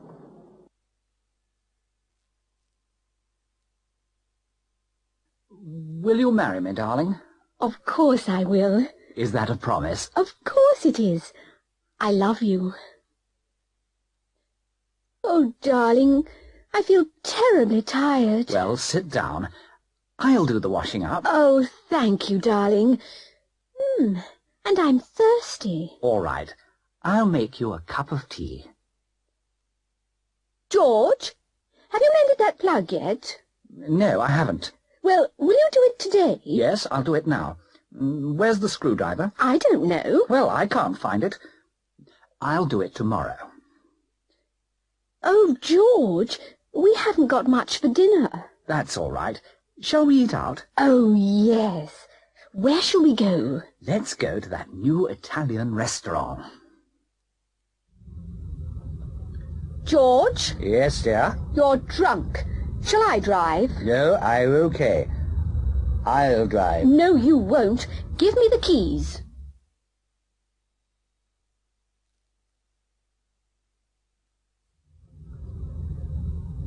Will you marry me, darling? Of course I will. Is that a promise? Of course it is. I love you. Oh, darling, I feel terribly tired. Well, sit down. I'll do the washing up. Oh, thank you, darling. And I'm thirsty. All right. I'll make you a cup of tea. George, have you mended that plug yet? No, I haven't. Well, will you do it today? Yes, I'll do it now. Where's the screwdriver? I don't know. Well, I can't find it. I'll do it tomorrow. Oh, George, we haven't got much for dinner. That's all right. Shall we eat out? Oh, yes. Where shall we go? Let's go to that new Italian restaurant. George? Yes, dear? You're drunk. Shall I drive? No, I'm okay. I'll drive. No, you won't. Give me the keys.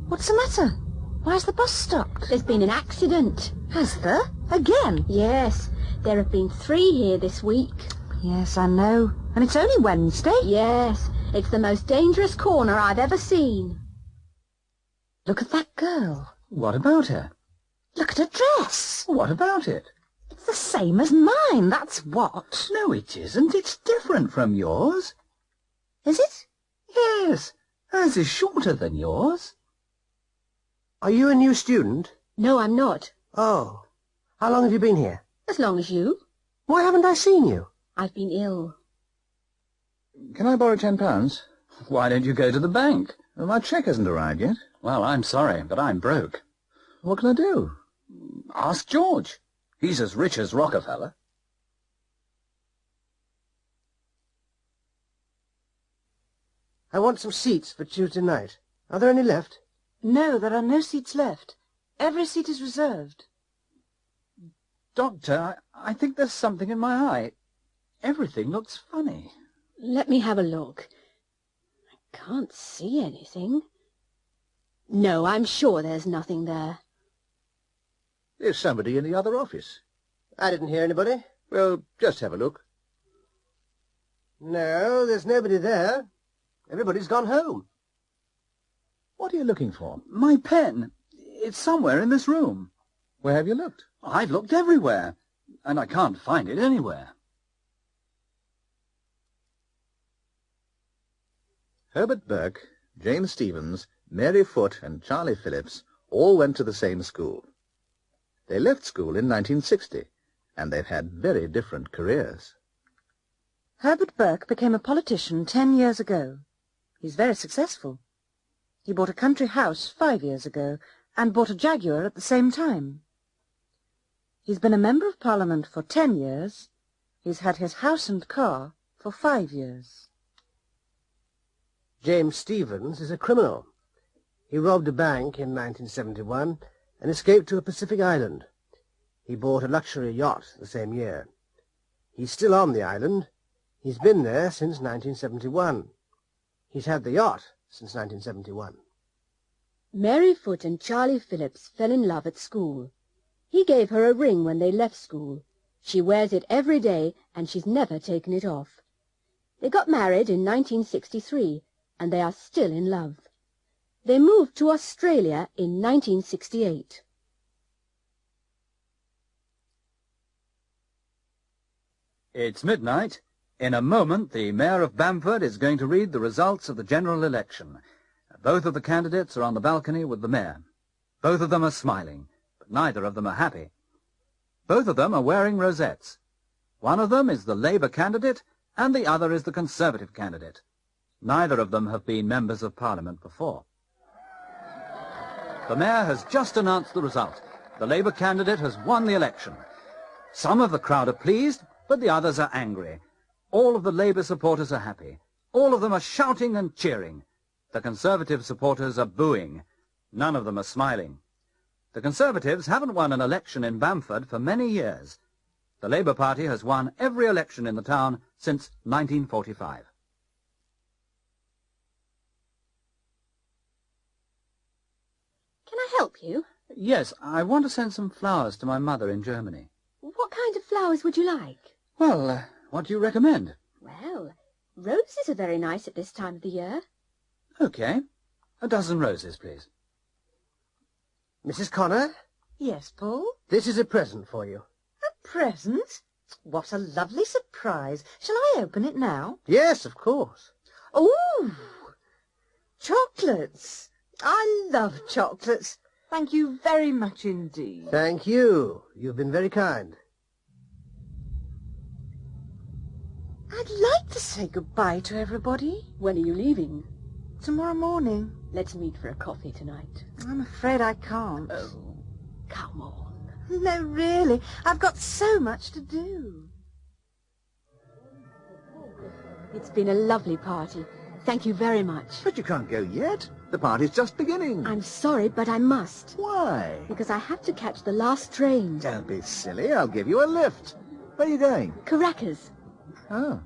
What's the matter? Why's the bus stopped? There's been an accident. Has there? Again? Yes. There have been 3 here this week. Yes, I know. And it's only Wednesday. Yes. It's the most dangerous corner I've ever seen. Look at that girl. What about her? Look at her dress. What about it? It's the same as mine, that's what. No, it isn't. It's different from yours. Is it? Yes. Hers is shorter than yours. Are you a new student? No, I'm not. Oh. How long have you been here? As long as you. Why haven't I seen you? I've been ill. Can I borrow £10? Why don't you go to the bank? Well, my cheque hasn't arrived yet. Well, I'm sorry, but I'm broke. What can I do? Ask George. He's as rich as Rockefeller. I want some seats for Tuesday night. Are there any left? No, there are no seats left. Every seat is reserved. Doctor, I think there's something in my eye. Everything looks funny. Let me have a look. I can't see anything. No, I'm sure there's nothing there. There's somebody in the other office. I didn't hear anybody. Well, just have a look. No, there's nobody there. Everybody's gone home. What are you looking for? My pen. It's somewhere in this room. Where have you looked? I've looked everywhere, and I can't find it anywhere. Herbert Burke, James Stevens, Mary Foote, and Charlie Phillips all went to the same school. They left school in 1960, and they've had very different careers. Herbert Burke became a politician 10 years ago. He's very successful. He bought a country house 5 years ago and bought a Jaguar at the same time. He's been a Member of Parliament for 10 years. He's had his house and car for 5 years. James Stevens is a criminal. He robbed a bank in 1971 and escaped to a Pacific island. He bought a luxury yacht the same year. He's still on the island. He's been there since 1971. He's had the yacht since 1971. Mary Foote and Charlie Phillips fell in love at school. He gave her a ring when they left school. She wears it every day, and she's never taken it off. They got married in 1963, and they are still in love. They moved to Australia in 1968. It's midnight. In a moment, the Mayor of Bamford is going to read the results of the general election. Both of the candidates are on the balcony with the Mayor. Both of them are smiling, but neither of them are happy. Both of them are wearing rosettes. One of them is the Labour candidate, and the other is the Conservative candidate. Neither of them have been members of Parliament before. The Mayor has just announced the result. The Labour candidate has won the election. Some of the crowd are pleased, but the others are angry. All of the Labour supporters are happy. All of them are shouting and cheering. The Conservative supporters are booing. None of them are smiling. The Conservatives haven't won an election in Bamford for many years. The Labour Party has won every election in the town since 1945. Can I help you? Yes, I want to send some flowers to my mother in Germany. What kind of flowers would you like? Well, what do you recommend? Well, roses are very nice at this time of the year. Okay. A dozen roses, please. Mrs. Connor? Yes, Paul? This is a present for you. A present? What a lovely surprise. Shall I open it now? Yes, of course. Ooh! Chocolates. I love chocolates. Thank you very much indeed. Thank you. You've been very kind. I'd like to say goodbye to everybody. When are you leaving? Tomorrow morning. Let's meet for a coffee tonight. I'm afraid I can't. Oh, come on. No, really. I've got so much to do. It's been a lovely party. Thank you very much. But you can't go yet. The party's just beginning. I'm sorry, but I must. Why? Because I have to catch the last train. Don't be silly. I'll give you a lift. Where are you going? Caracas. Oh.